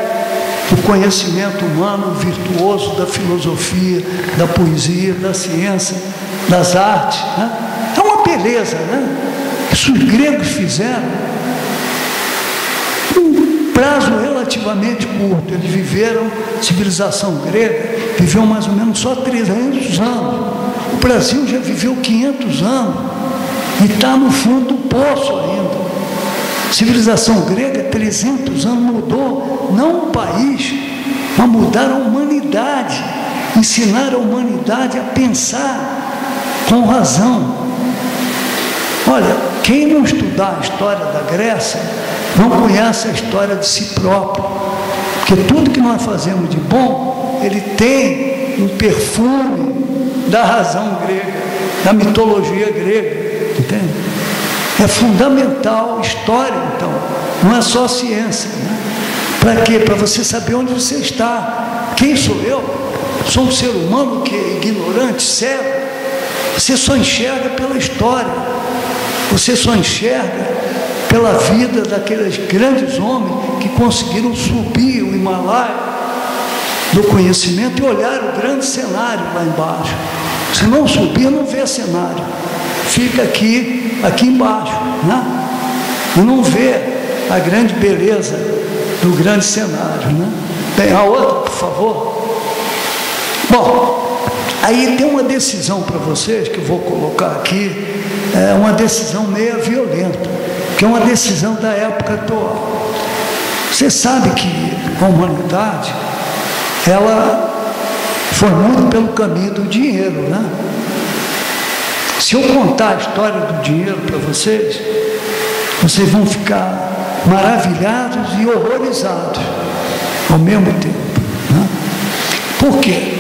o conhecimento humano virtuoso da filosofia, da poesia, da ciência, das artes, né? É uma beleza, né? Isso os gregos fizeram. Um prazo relativamente curto. Eles viveram, civilização grega, viveu mais ou menos só 300 anos. O Brasil já viveu 500 anos e está no fundo do poço ainda. Civilização grega, 300 anos, mudou não o país, mas mudaram a humanidade, ensinaram a humanidade a pensar com razão. Olha, quem não estudar a história da Grécia não conhece a história de si próprio, porque tudo que nós fazemos de bom, ele tem um perfume da razão grega, da mitologia grega, entende? É fundamental história, então, não é só ciência, né? Para quê? Para você saber onde você está. Quem sou eu? Sou um ser humano que é ignorante, cego. Você só enxerga pela história, você só enxerga pela vida daqueles grandes homens que conseguiram subir o Himalaia do conhecimento e olhar o grande cenário lá embaixo. Se não subir, não vê cenário, fica aqui embaixo, né? E não vê a grande beleza do grande cenário, né? Bem, a outra, por favor. Bom, aí tem uma decisão para vocês que eu vou colocar aqui, é uma decisão meio violenta, que é uma decisão da época atual. Você sabe que a humanidade, ela foi muito pelo caminho do dinheiro, né? Se eu contar a história do dinheiro para vocês, vocês vão ficar maravilhados e horrorizados ao mesmo tempo, né? Por quê?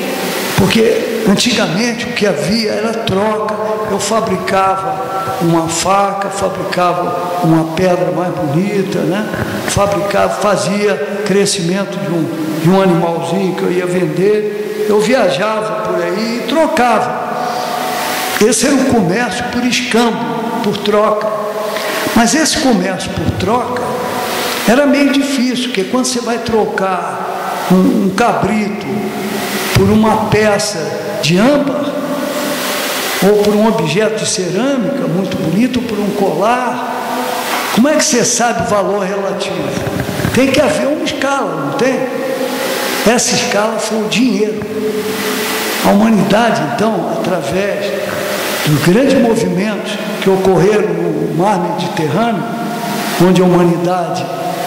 Porque antigamente o que havia era troca. Eu fabricava uma faca, fabricava uma pedra mais bonita, né? Fazia crescimento de um animalzinho que eu ia vender. Eu viajava por aí e trocava. Esse era um comércio por escambo, por troca. Mas esse comércio por troca era meio difícil, porque quando você vai trocar um cabrito por uma peça de âmbar, ou por um objeto de cerâmica muito bonito, ou por um colar, como é que você sabe o valor relativo? Tem que haver uma escala, não tem? Essa escala foi o dinheiro. A humanidade, então, através dos grandes movimentos que ocorreram no mar Mediterrâneo, onde a humanidade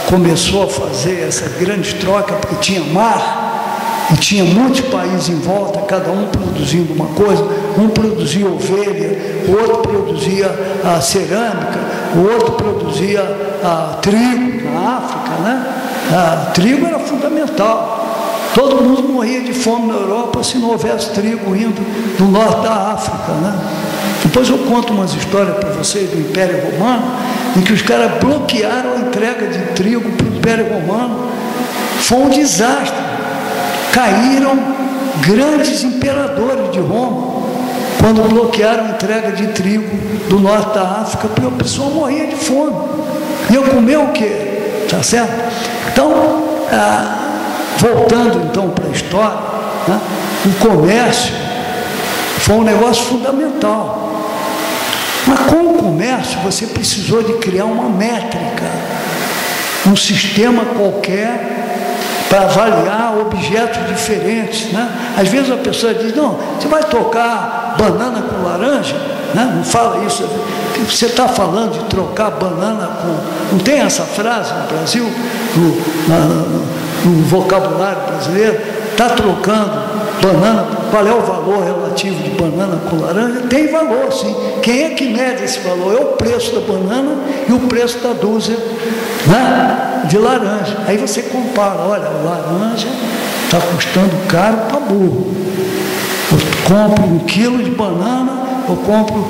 começou a fazer essa grande troca, porque tinha mar e tinha muitos países em volta, cada um produzindo uma coisa. Um produzia ovelha, o outro produzia a cerâmica, o outro produzia trigo na África, né? Trigo era fundamental. Todo mundo morria de fome na Europa se não houvesse trigo indo do norte da África, né? Depois eu conto umas histórias para vocês do Império Romano, em que os caras bloquearam a entrega de trigo para o Império Romano. Foi um desastre. Caíram grandes imperadores de Roma quando bloquearam a entrega de trigo do norte da África, porque a pessoa morria de fome. E eu comer o quê? Tá certo? Então, voltando então para a história, né? O comércio foi um negócio fundamental. Mas com o comércio você precisou de criar uma métrica, um sistema qualquer para avaliar objetos diferentes, né? Às vezes a pessoa diz, não, você vai trocar banana com laranja, né? Não fala isso. Você está falando de trocar banana com... Não tem essa frase no Brasil, no vocabulário brasileiro? Está trocando banana, qual é o valor relativo de banana com laranja? Tem valor, sim. Quem é que mede esse valor? É o preço da banana e o preço da dúzia, né, de laranja. Aí você compara, olha, a laranja está custando caro para burro. Eu compro 1 quilo de banana, eu compro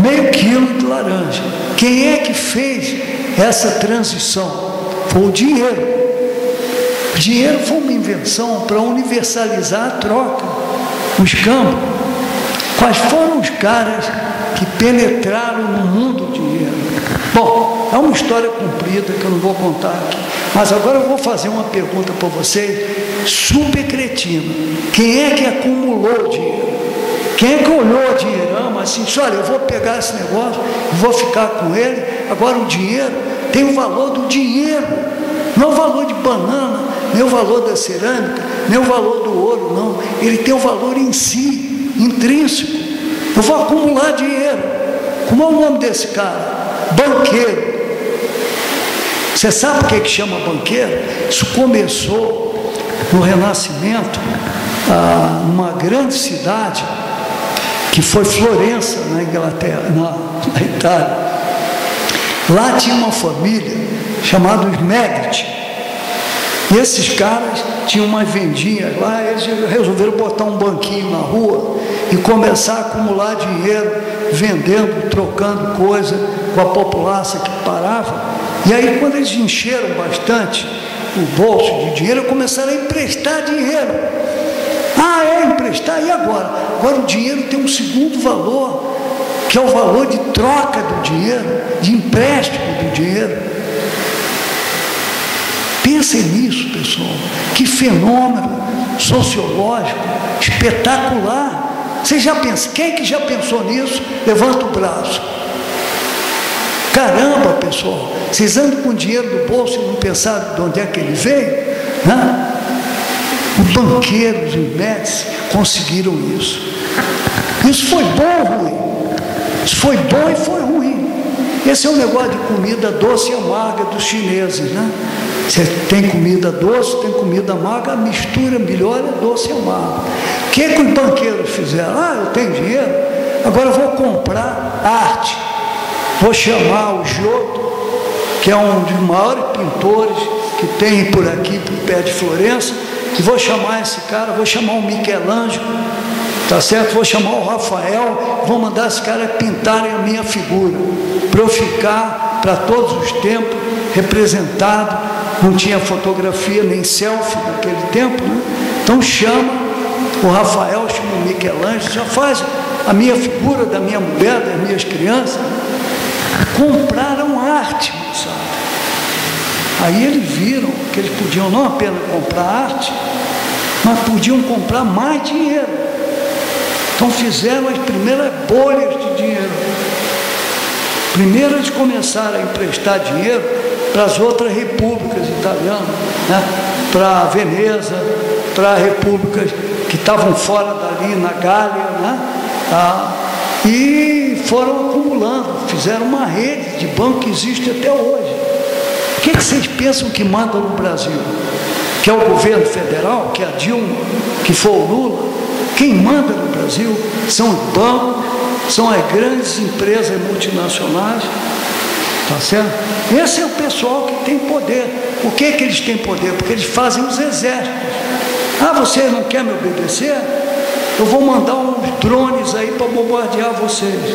meio quilo de laranja. Quem é que fez essa transição? Foi o dinheiro. O dinheiro foi uma invenção para universalizar a troca, os câmbios. Quais foram os caras que penetraram no mundo do dinheiro? Bom, é uma história comprida que eu não vou contar aqui, mas agora eu vou fazer uma pergunta para vocês, super cretina. Quem é que acumulou dinheiro? Quem é que olhou o dinheirão, assim, olha, eu vou pegar esse negócio, vou ficar com ele, agora o dinheiro tem o valor do dinheiro, não o valor de banana, nem o valor da cerâmica, nem o valor do ouro, não. Ele tem o valor em si, intrínseco. Eu vou acumular dinheiro. Como é o nome desse cara? Banqueiro. Você sabe o que chama banqueiro? Isso começou no Renascimento, numa grande cidade, que foi Florença, na Inglaterra, na Itália. Lá tinha uma família chamada os Medici. E esses caras tinham umas vendinhas lá, eles resolveram botar um banquinho na rua e começar a acumular dinheiro, vendendo, trocando coisa com a população que parava. E aí, quando eles encheram bastante o bolso de dinheiro, começaram a emprestar dinheiro. Emprestar, e agora? Agora o dinheiro tem um segundo valor, que é o valor de troca do dinheiro, de empréstimo do dinheiro. Pensem nisso, pessoal. Que fenômeno sociológico espetacular. Você já pensa? Quem que já pensou nisso? Levanta o braço. Caramba, pessoal. Vocês andam com dinheiro no bolso e não pensaram de onde é que ele veio? Né? Os banqueiros, os Médici conseguiram isso. Isso foi bom ou ruim? Isso foi bom e foi ruim. Esse é um negócio de comida doce e amarga dos chineses, né? Você tem comida doce, tem comida amarga, a mistura melhor é doce e amarga. O que os banqueiros fizeram? Eu tenho dinheiro, agora eu vou comprar arte. Vou chamar o Giotto, que é um dos maiores pintores que tem por aqui, por pé de Florença, e vou chamar esse cara, vou chamar o Michelangelo, tá certo? Vou chamar o Rafael, vou mandar esse cara pintarem a minha figura, para eu ficar, para todos os tempos, representado. Não tinha fotografia nem selfie naquele tempo, né? Então chama o Rafael, chama o Michelangelo, já faz a minha figura da minha mulher, das minhas crianças. Compraram arte, sabe? Aí eles viram que eles podiam não apenas comprar arte, mas podiam comprar mais dinheiro. Então fizeram as primeiras bolhas de dinheiro. Primeiro eles começaram a emprestar dinheiro para as outras repúblicas italianas, né? Para Veneza, para repúblicas que estavam fora dali, na Gália, né? e foram acumulando, fizeram uma rede de banco que existe até hoje. O que vocês pensam que manda no Brasil? Que é o governo federal, que é a Dilma, que foi o Lula? Quem manda no Brasil são os bancos, são as grandes empresas multinacionais, tá certo? Esse é o pessoal que tem poder. Por que eles têm poder? Porque eles fazem os exércitos. Ah, você não quer me obedecer? Eu vou mandar uns drones aí para bombardear vocês.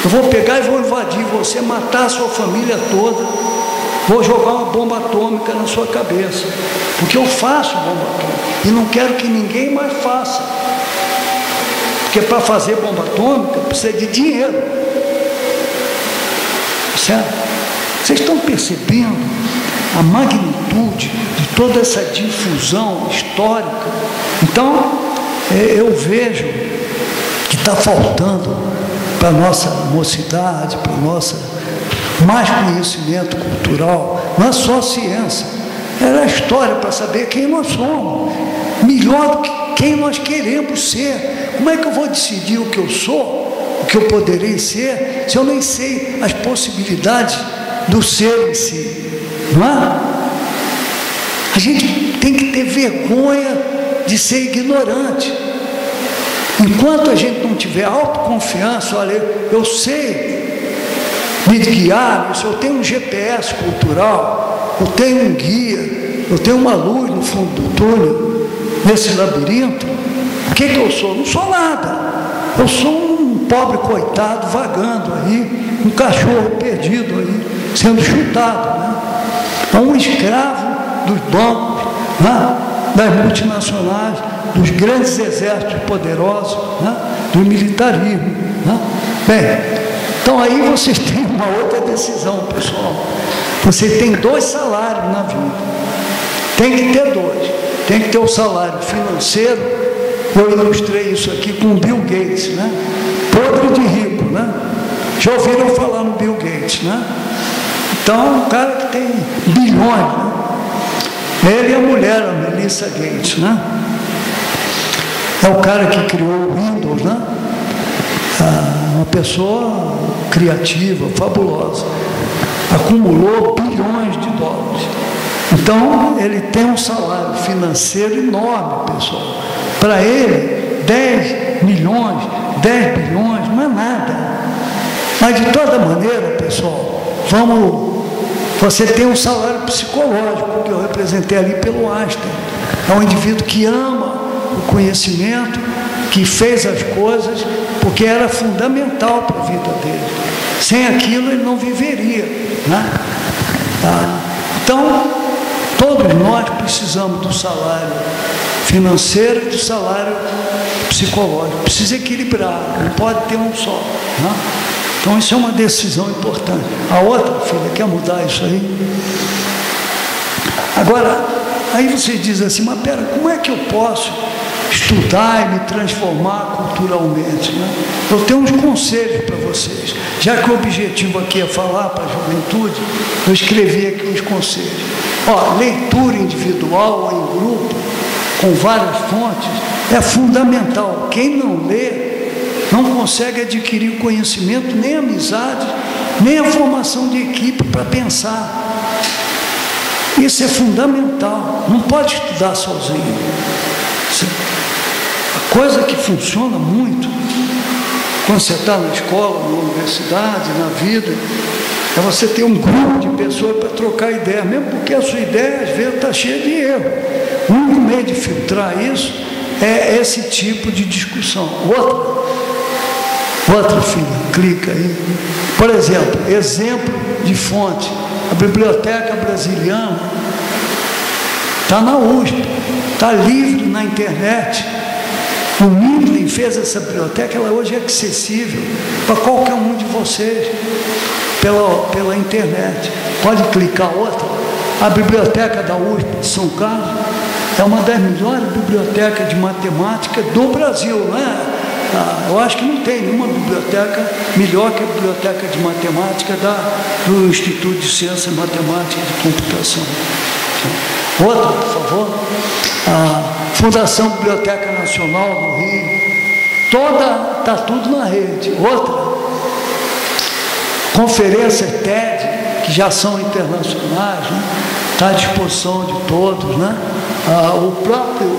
Eu vou pegar e vou invadir você, matar a sua família toda. Vou jogar uma bomba atômica na sua cabeça. Porque eu faço bomba atômica. E não quero que ninguém mais faça. Porque para fazer bomba atômica precisa de dinheiro. Certo? Vocês estão percebendo a magnitude de toda essa difusão histórica? Então, eu vejo que está faltando para a nossa mocidade, para a nossa mais conhecimento cultural. Não é só ciência, é a história para saber quem nós somos, melhor do que quem nós queremos ser. Como é que eu vou decidir o que eu sou, o que eu poderei ser, se eu nem sei as possibilidades do ser em si? Não é? A gente tem que ter vergonha de ser ignorante. Enquanto a gente não tiver autoconfiança, olha, eu sei me guiar, eu tenho um GPS cultural, eu tenho um guia, eu tenho uma luz no fundo do túnel, nesse labirinto. O que eu sou? Não sou nada. Eu sou um pobre coitado vagando aí, um cachorro perdido aí, sendo chutado, né? Um escravo dos bancos, né? Das multinacionais, dos grandes exércitos poderosos, né? Do militarismo, né? Bem, então aí vocês têm uma outra decisão, pessoal. Você tem 2 salários na vida. Tem que ter 2. Tem que ter o salário financeiro. Eu ilustrei isso aqui com o Bill Gates, né? Podre de rico, né? Já ouviram falar no Bill Gates, né? Então, um cara que tem bilhões, né? Ele e a mulher, a Melissa Gates, né? É o cara que criou o Windows, né? Uma pessoa criativa, fabulosa. Acumulou bilhões de dólares. Então, ele tem um salário financeiro enorme, pessoal. Para ele, 10 milhões, 10 bilhões, não é nada. Mas, de toda maneira, pessoal, você tem um salário psicológico, que eu representei ali pelo Einstein. É um indivíduo que ama o conhecimento, que fez as coisas porque era fundamental para a vida dele. Sem aquilo ele não viveria, né? Então, todos nós precisamos do salário financeiro e do salário psicológico. Precisa equilibrar, não pode ter um só, né? Então isso é uma decisão importante. A outra, filha, quer mudar isso aí? Agora, aí vocês dizem assim, mas pera, como é que eu posso estudar e me transformar culturalmente, né? Eu tenho uns conselhos para vocês. Já que o objetivo aqui é falar para a juventude, eu escrevi aqui uns conselhos. Ó, leitura individual ou em grupo, com várias fontes, é fundamental. Quem não lê, não consegue adquirir conhecimento, nem amizade, nem a formação de equipe para pensar. Isso é fundamental. Não pode estudar sozinho. A coisa que funciona muito, quando você está na escola, na universidade, na vida, é você ter um grupo de pessoas para trocar ideia, mesmo porque a sua ideia, às vezes, está cheia de erro. O único meio de filtrar isso é esse tipo de discussão. Outra, filha, clica aí. Por exemplo de fonte. A Biblioteca Brasiliana está na USP, está livre na internet. O Mindlin fez essa biblioteca, ela hoje é acessível para qualquer um de vocês, pela internet. Pode clicar outra. A Biblioteca da USP de São Carlos é uma das melhores bibliotecas de matemática do Brasil, né? Eu acho que não tem nenhuma biblioteca melhor que a Biblioteca de Matemática do Instituto de Ciência Matemática e de Computação. Outra, por favor. A Fundação Biblioteca Nacional do Rio está tudo na rede. Outra, conferências TED, que já são internacionais, né? Está à disposição de todos, né? O próprio,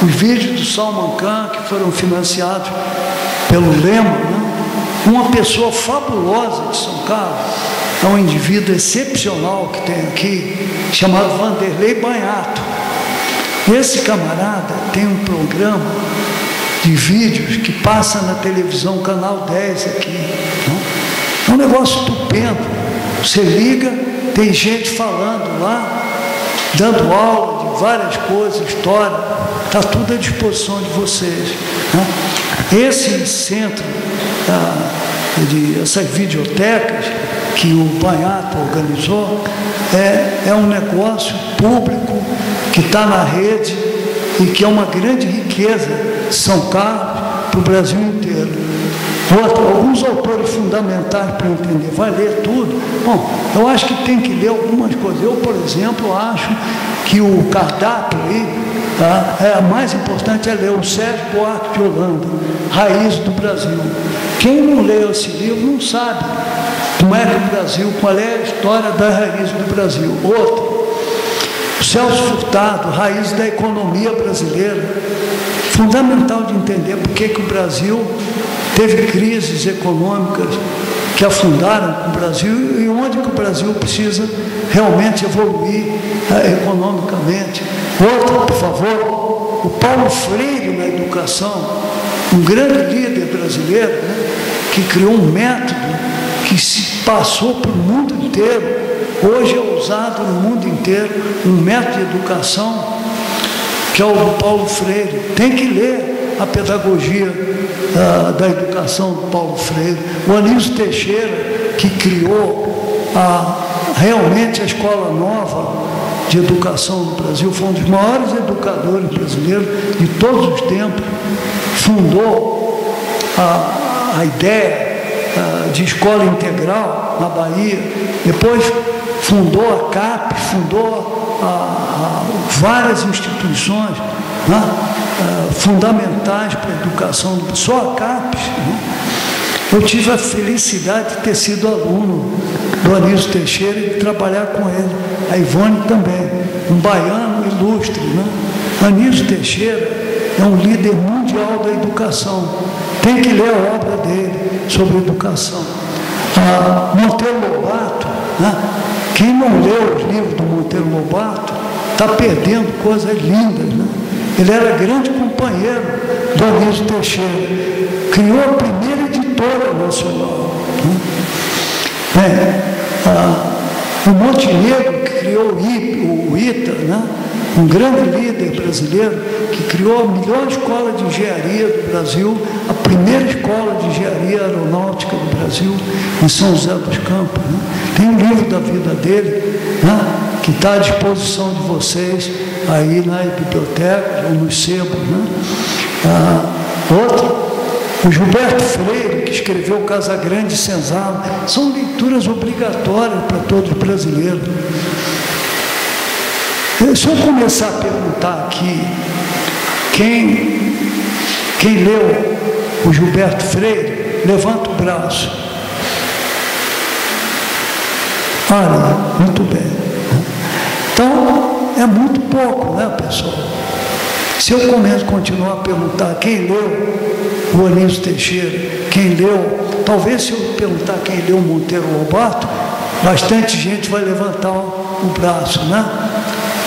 os vídeos do Salman Khan, que foram financiados pelo Lema, né? Uma pessoa fabulosa de São Carlos, é um indivíduo excepcional que tem aqui, chamado Vanderlei Banhato. Esse camarada tem um programa de vídeos que passa na televisão, canal 10 aqui, né? É um negócio estupendo. Você liga, tem gente falando lá, dando aula de várias coisas, história, está tudo à disposição de vocês, né? Esse centro, essas videotecas que o Banhato organizou, é um negócio público que está na rede e que é uma grande riqueza de São Carlos para o Brasil inteiro. Alguns autores fundamentais para entender, vai ler tudo. Bom, eu acho que tem que ler algumas coisas. Eu, por exemplo, acho que o cardápio aí, tá, mais importante é ler o Sérgio Buarque de Holanda, Raiz do Brasil. Quem não lê esse livro não sabe como é que o Brasil, qual é a história da raiz do Brasil. Outro, o Celso Furtado, Raiz da Economia Brasileira. Fundamental de entender por que o Brasil teve crises econômicas que afundaram o Brasil e onde que o Brasil precisa realmente evoluir economicamente. Outra, por favor, o Paulo Freire na educação, um grande líder brasileiro, né, que criou um método que se passou para o mundo inteiro, hoje é usado no mundo inteiro, um método de educação, que é o do Paulo Freire. Tem que ler a pedagogia da educação do Paulo Freire. O Anísio Teixeira, que criou realmente a Escola Nova de Educação no Brasil, foi um dos maiores educadores brasileiros de todos os tempos, fundou a ideia de escola integral na Bahia, depois fundou a CAPES, fundou várias instituições, né, fundamentais para a educação, só a CAPES, né? Eu tive a felicidade de ter sido aluno do Anísio Teixeira e de trabalhar com ele, a Ivone também, um baiano ilustre, né? Anísio Teixeira é um líder mundial da educação, tem que ler a obra dele sobre educação. Monteiro Lobato, né? Quem não leu os livros do Monteiro Lobato está perdendo coisas lindas, né? Ele era grande companheiro do Anísio Teixeira, criou a primeira editora nacional, né? O Montenegro, que criou o ITA, né? Um grande líder brasileiro, que criou a melhor escola de engenharia do Brasil, a primeira escola de engenharia aeronáutica do Brasil, em São José dos Campos, né? Tem um livro da vida dele, né? Que está à disposição de vocês aí na biblioteca ou nos sebos, né? Outro, o Gilberto Freire, que escreveu Casagrande e Senzala, são leituras obrigatórias para todos os brasileiros. Se eu começar a perguntar aqui, quem leu o Gilberto Freire, levanta o braço. Olha, muito bem. Então, é muito pouco, né, pessoal? Se eu continuar a perguntar quem leu o Anísio Teixeira, quem leu, talvez se eu perguntar quem leu Monteiro Lobato, bastante gente vai levantar o braço, né?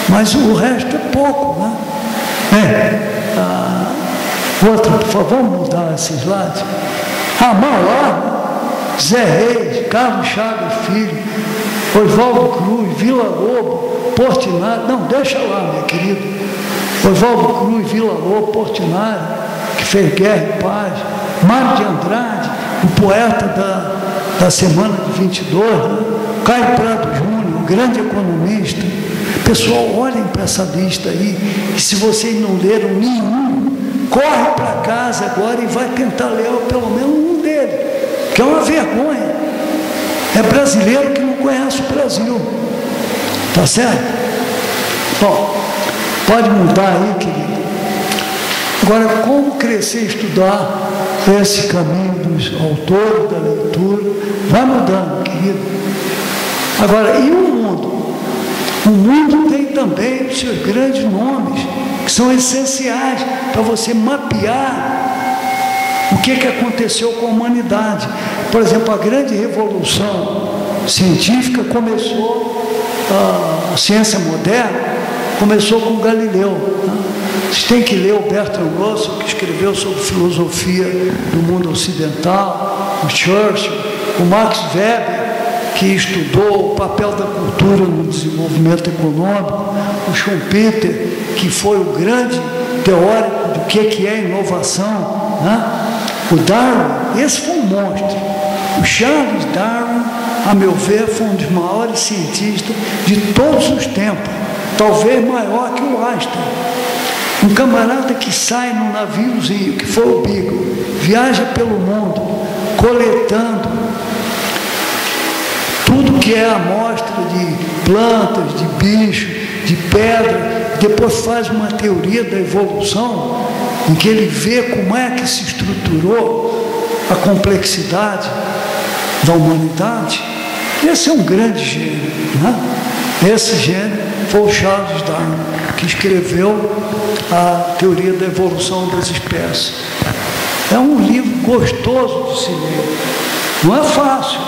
Mas o resto é pouco, né? Outra, por favor, vamos mudar esse slide. Mauá, Zé Reis, Carlos Chagas Filho, Oswaldo Cruz, Vila Lobo, Portinari, não, deixa lá, minha querida. Oswaldo Cruz, Vila Lobo, Portinari, que fez Guerra e Paz, Mário de Andrade, o poeta da Semana de 22, né? Caio Prado Júnior, o grande economista. Pessoal, olhem para essa lista aí, e se vocês não leram nenhum, corre para casa agora e vai tentar ler pelo menos um deles, que é uma vergonha. É brasileiro que não conhece o Brasil. Tá certo? Bom, pode mudar aí, querido. Agora, como crescer e estudar esse caminho dos autores, da leitura, vai mudando, querido. Agora, e o mundo? O mundo tem também os seus grandes nomes, que são essenciais para você mapear o que aconteceu com a humanidade. Por exemplo, a grande revolução científica começou, a ciência moderna começou com Galileu. Vocês têm que ler o Bertrand Russell, que escreveu sobre filosofia do mundo ocidental, o Churchill, o Max Weber, que estudou o papel da cultura no desenvolvimento econômico, o Schumpeter, que foi o grande teórico do que é inovação, o Darwin, esse foi um monstro. O Charles Darwin, a meu ver, foi um dos maiores cientistas de todos os tempos, talvez maior que o Einstein. Um camarada que sai num naviozinho, que foi o Beagle, viaja pelo mundo, coletando tudo que é amostra de plantas, de bichos, de pedra, depois faz uma teoria da evolução, em que ele vê como é que se estruturou a complexidade da humanidade. Esse é um grande gênio, Esse gênio foi o Charles Darwin, que escreveu a teoria da evolução das espécies. É um livro gostoso de se ler. Não é fácil,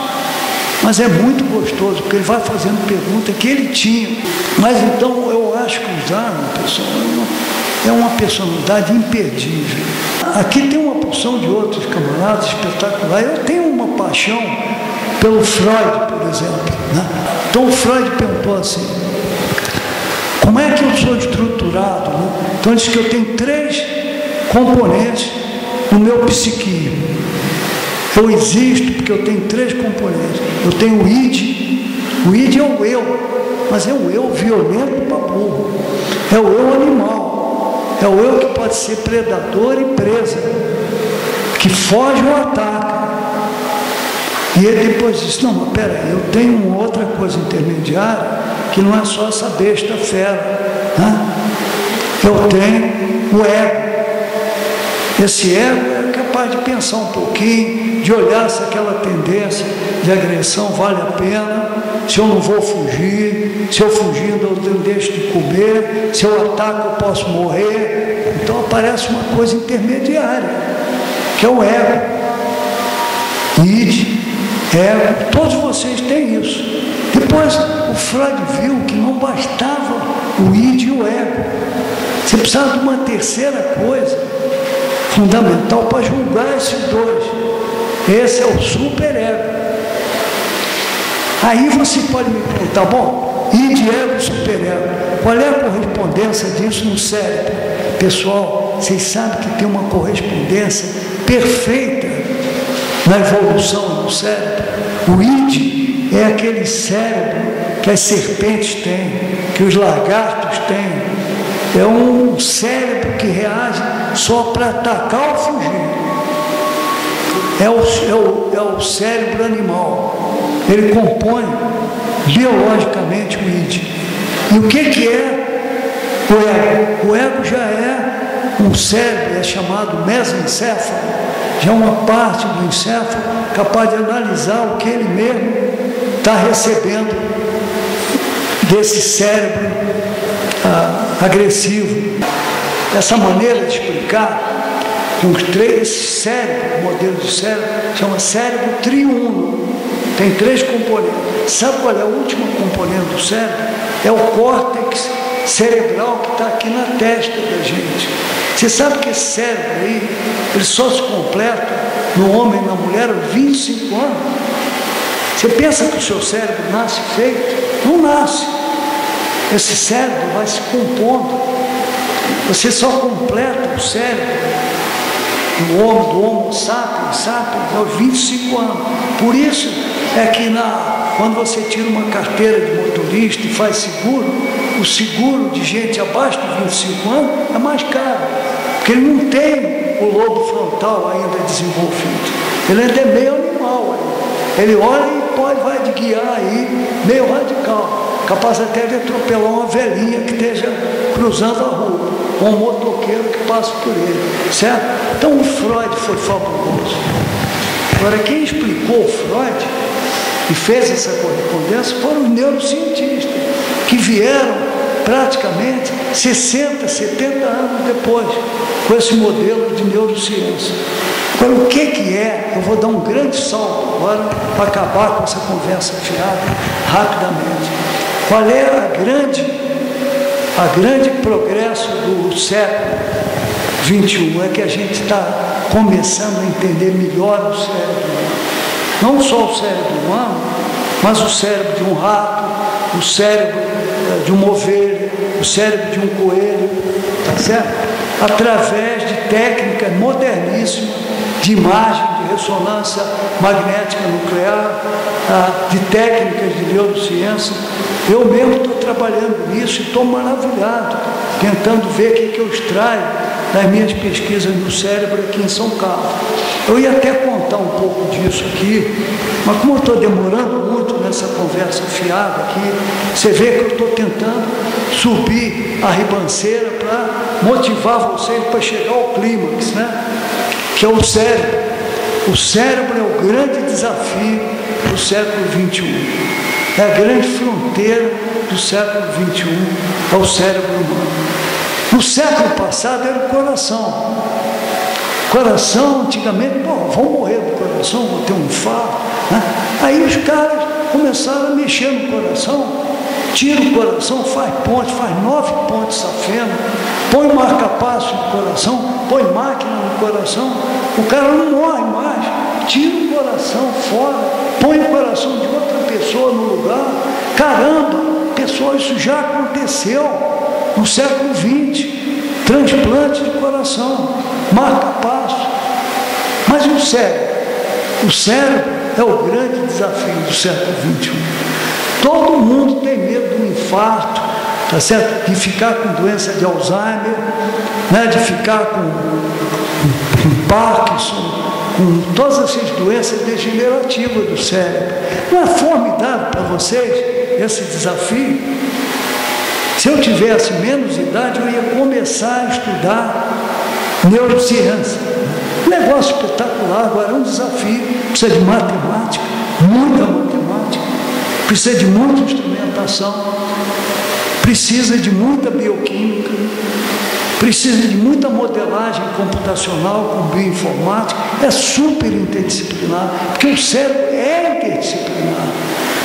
mas é muito gostoso, porque ele vai fazendo perguntas que ele tinha. Mas então eu acho que o Darwin, pessoal, é uma personalidade imperdível. Aqui tem uma porção de outros camaradas espetaculares. Eu tenho uma paixão pelo Freud, por exemplo. Então o Freud perguntou assim: como é que eu sou estruturado? Então ele disse que eu tenho 3 componentes no meu psiquismo. Eu existo porque eu tenho 3 componentes. Eu tenho o id é o eu, mas é o eu violento para burro. É o eu animal. É o eu que pode ser predador e presa, que foge ou ataca. E ele depois disse: não, mas peraí, eu tenho uma outra coisa intermediária, que não é só essa besta fera. Eu tenho o ego. Esse ego é capaz de pensar um pouquinho, de olhar se aquela tendência de agressão vale a pena, se eu não vou fugir, se eu fugir eu deixo de comer, se eu ataco eu posso morrer. Então aparece uma coisa intermediária, que é o ego. Id, ego, todos vocês têm isso. Depois o Freud viu que não bastava o id e o ego. Você precisava de uma terceira coisa fundamental para julgar esses 2. Esse é o superego. Aí você pode me perguntar: bom, id, ego e superego, qual é a correspondência disso no cérebro? Pessoal, vocês sabem que tem uma correspondência perfeita na evolução do cérebro. O id é aquele cérebro que as serpentes têm, que os lagartos têm. É um cérebro que reage só para atacar ou fugir. É o cérebro animal. Ele compõe biologicamente o id. E o que é o ego? O ego já é um cérebro, é chamado mesencéfalo. Já é uma parte do encéfalo capaz de analisar o que ele mesmo está recebendo desse cérebro agressivo. Essa maneira de explicar, esse cérebro, o modelo de cérebro, chama cérebro triuno. Tem 3 componentes. Sabe qual é a última componente do cérebro? É o córtex cerebral que está aqui na testa da gente. Você sabe que esse cérebro aí, ele só se completa no homem e na mulher aos 25 anos. Você pensa que o seu cérebro nasce feito? Não nasce. Esse cérebro vai se compondo. Você só completa o cérebro do Homo sapiens aos 25 anos. Por isso é que quando você tira uma carteira de motorista e faz seguro, o seguro de gente abaixo de 25 anos é mais caro, porque ele não tem o lobo frontal ainda desenvolvido. Ele ainda é meio animal. Ele olha e vai de guiar aí, meio radical. capaz até de atropelar uma velhinha que esteja cruzando a rua, ou um motoqueiro que passa por ele, certo? Então o Freud foi fabuloso. Agora, quem explicou o Freud e fez essa correspondência foram os neurocientistas, que vieram praticamente 60, 70 anos depois, com esse modelo de neurociência. Agora, o que é? Eu vou dar um grande salto agora para acabar com essa conversa fiada rapidamente. Qual é a grande progresso do século XXI? É que a gente está começando a entender melhor o cérebro humano. Não só o cérebro humano, mas o cérebro de um rato, o cérebro de uma ovelha, o cérebro de um coelho, tá certo? Através de técnicas moderníssimas de imagem, de ressonância magnética nuclear, de técnicas de neurociência. Eu mesmo estou trabalhando nisso e estou maravilhado, tentando ver o que eu extraio das minhas pesquisas no cérebro aqui em São Carlos. Eu ia até contar um pouco disso aqui, mas como eu estou demorando muito nessa conversa fiada aqui, você vê que eu estou tentando subir a ribanceira para motivar vocês para chegar ao clímax, né? Que é o cérebro. O cérebro é o grande desafio do século XXI. É a grande fronteira do século XXI, é o cérebro humano. No século passado era o coração. Coração, antigamente, vão morrer do coração, vão ter um infarto, né? Aí os caras começaram a mexer no coração, tira o coração, faz ponte, faz 9 pontes safena, põe marca-passo no coração, põe máquina no coração, o cara não morre mais, tira o coração fora, põe o coração de outra pessoa no lugar. Caramba, pessoal, isso já aconteceu no século XX, transplante de coração, marca-passo. Mas e o cérebro? O cérebro é o grande desafio do século XXI. Todo mundo tem medo do infarto, tá certo? De ficar com doença de Alzheimer, né? De ficar com Parkinson, com todas essas doenças degenerativas do cérebro. Não é formidável para vocês esse desafio? Se eu tivesse menos idade, eu ia começar a estudar neurociência. Um negócio espetacular, agora é um desafio. Precisa de matemática, muita matemática, precisa de muita instrumentação, precisa de muita bioquímica, precisa de muita modelagem computacional com bioinformática. É super interdisciplinar, porque o cérebro é interdisciplinar.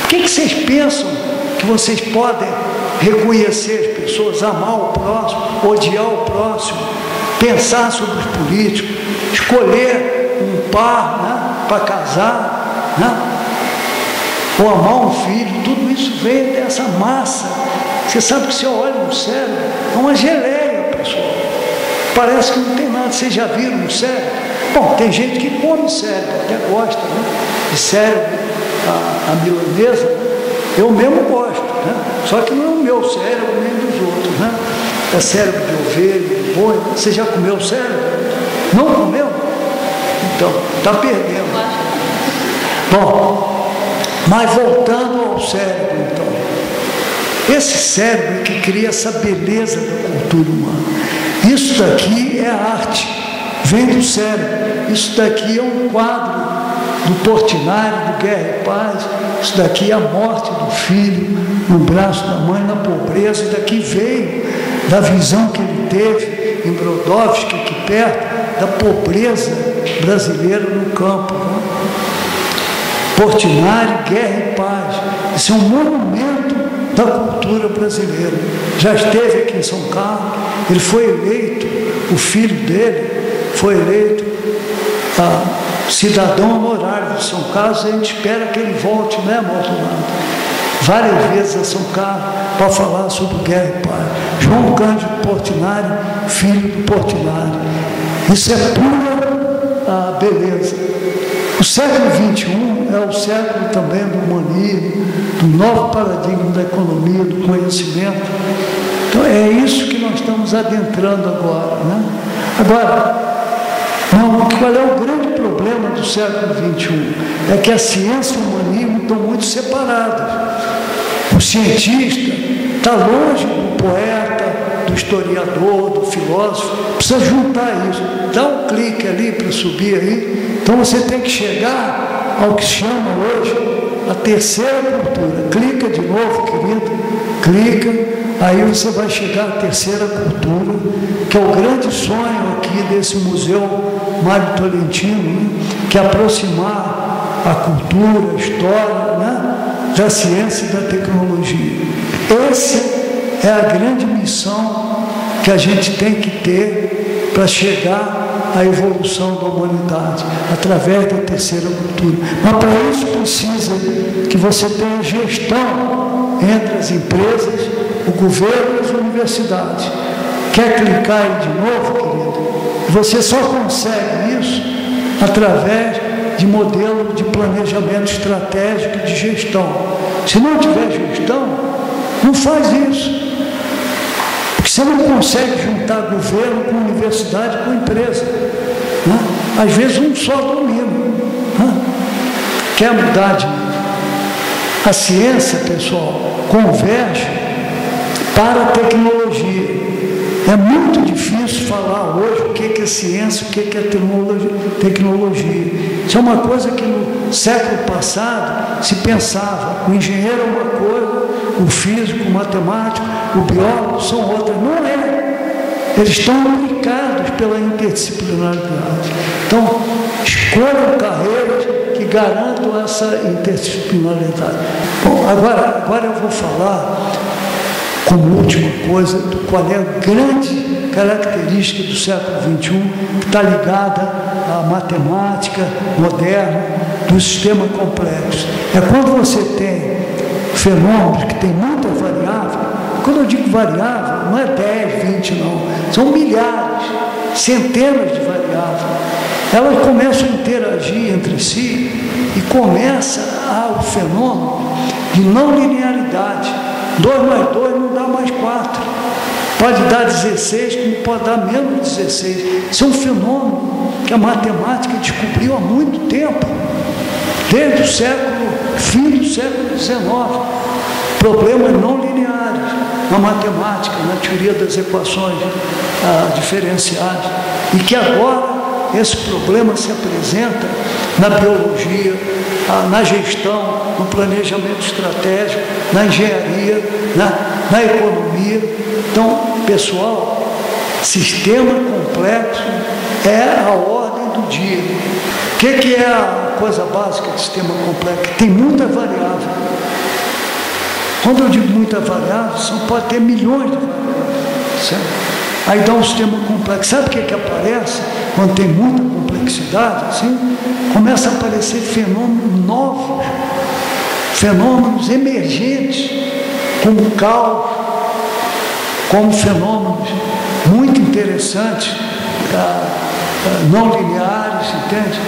Por que vocês pensam que vocês podem reconhecer as pessoas, amar o próximo, odiar o próximo, pensar sobre os políticos, escolher um par, né, para casar, né, ou amar um filho? Tudo isso vem dessa massa. Você sabe que você olha no cérebro, é uma geleia, pessoal. Parece que não tem nada. Vocês já viram o cérebro? Bom, tem gente que come cérebro, até gosta, né, de cérebro, a milanesa, né? Eu mesmo gosto, né? Só que não é o meu cérebro nem dos outros, né? É cérebro de ovelha, de boi. Você já comeu cérebro? Não comeu? Então, está perdendo. Bom, mas voltando ao cérebro, então. Esse cérebro que cria essa beleza da cultura humana. Isso daqui é arte, vem do cérebro. Isso daqui é um quadro do Portinari, do Guerra e Paz. Isso daqui é a morte do filho no braço da mãe, na pobreza. Isso daqui veio da visão que ele teve em Brodowski, aqui perto, da pobreza brasileira no campo, né? Portinari, Guerra e Paz. Isso é um monumento da cultura brasileira. Já esteve aqui em São Carlos, ele foi eleito, o filho dele foi eleito cidadão honorário de São Carlos. A gente espera que ele volte, né, Maldonado? Várias vezes a São Carlos para falar sobre Guerra e Paz. João Cândido Portinari, filho do Portinari. Isso é pura beleza. O século XXI é o século também do humanismo, do novo paradigma da economia, do conhecimento. Então é isso que nós estamos adentrando agora, né? Agora, qual é o grande problema do século XXI? É que a ciência e o humanismo estão muito separados. O cientista está longe do poeta, do historiador, do filósofo, precisa juntar isso. Dá um clique ali para subir aí. Então você tem que chegar ao que se chama hoje a terceira cultura. Clica de novo, querido, clica. Aí você vai chegar à terceira cultura, que é o grande sonho aqui desse Museu Mário Tolentino, né? Que é aproximar a cultura, a história, né? Da ciência e da tecnologia. Essa é a grande missão que a gente tem que ter para chegar à evolução da humanidade, através da terceira cultura. Mas para isso precisa que você tenha gestão entre as empresas, o governo e as universidades. Quer clicar aí de novo, querido? Você só consegue isso através de modelo de planejamento estratégico de gestão. Se não tiver gestão, não faz isso. Porque você não consegue juntar governo com universidade com empresa. Né? Às vezes um só domina. Né? Quer mudar de... A ciência, pessoal, converge para a tecnologia. É muito difícil falar hoje o que é ciência, o que é tecnologia. Isso é uma coisa que no século passado se pensava. O engenheiro é uma coisa, o físico, o matemático, o biólogo são outras. Não é. Eles estão implicados pela interdisciplinaridade. Então, escolham carreiras que garantam essa interdisciplinaridade. Bom, agora eu vou falar, como última coisa, qual é a grande característica do século XXI, que está ligada à matemática moderna, do sistema complexo. É quando você tem fenômenos que tem muita variável. Quando eu digo variável, não é 10, 20, não. São milhares, centenas de variáveis. Elas começam a interagir entre si e começa o fenômeno de não linearidade. 2 mais 2 não dá mais 4. Pode dar 16, como pode dar menos 16. Isso é um fenômeno que a matemática descobriu há muito tempo, desde o fim do século XIX. Problemas não lineares na matemática, na teoria das equações diferenciais. E que agora esse problema se apresenta na biologia, na gestão, no planejamento estratégico, na engenharia, na economia. Então, pessoal, sistema complexo é a ordem do dia. O que é a coisa básica do sistema complexo? Tem muita variável. Quando eu digo muita variável, só pode ter milhões de variáveis. Certo? Aí dá um sistema complexo. Sabe o que aparece quando tem muita complexidade? Assim, começa a aparecer fenômenos novos, fenômenos emergentes, como caos, como fenômenos muito interessantes, não lineares, entende?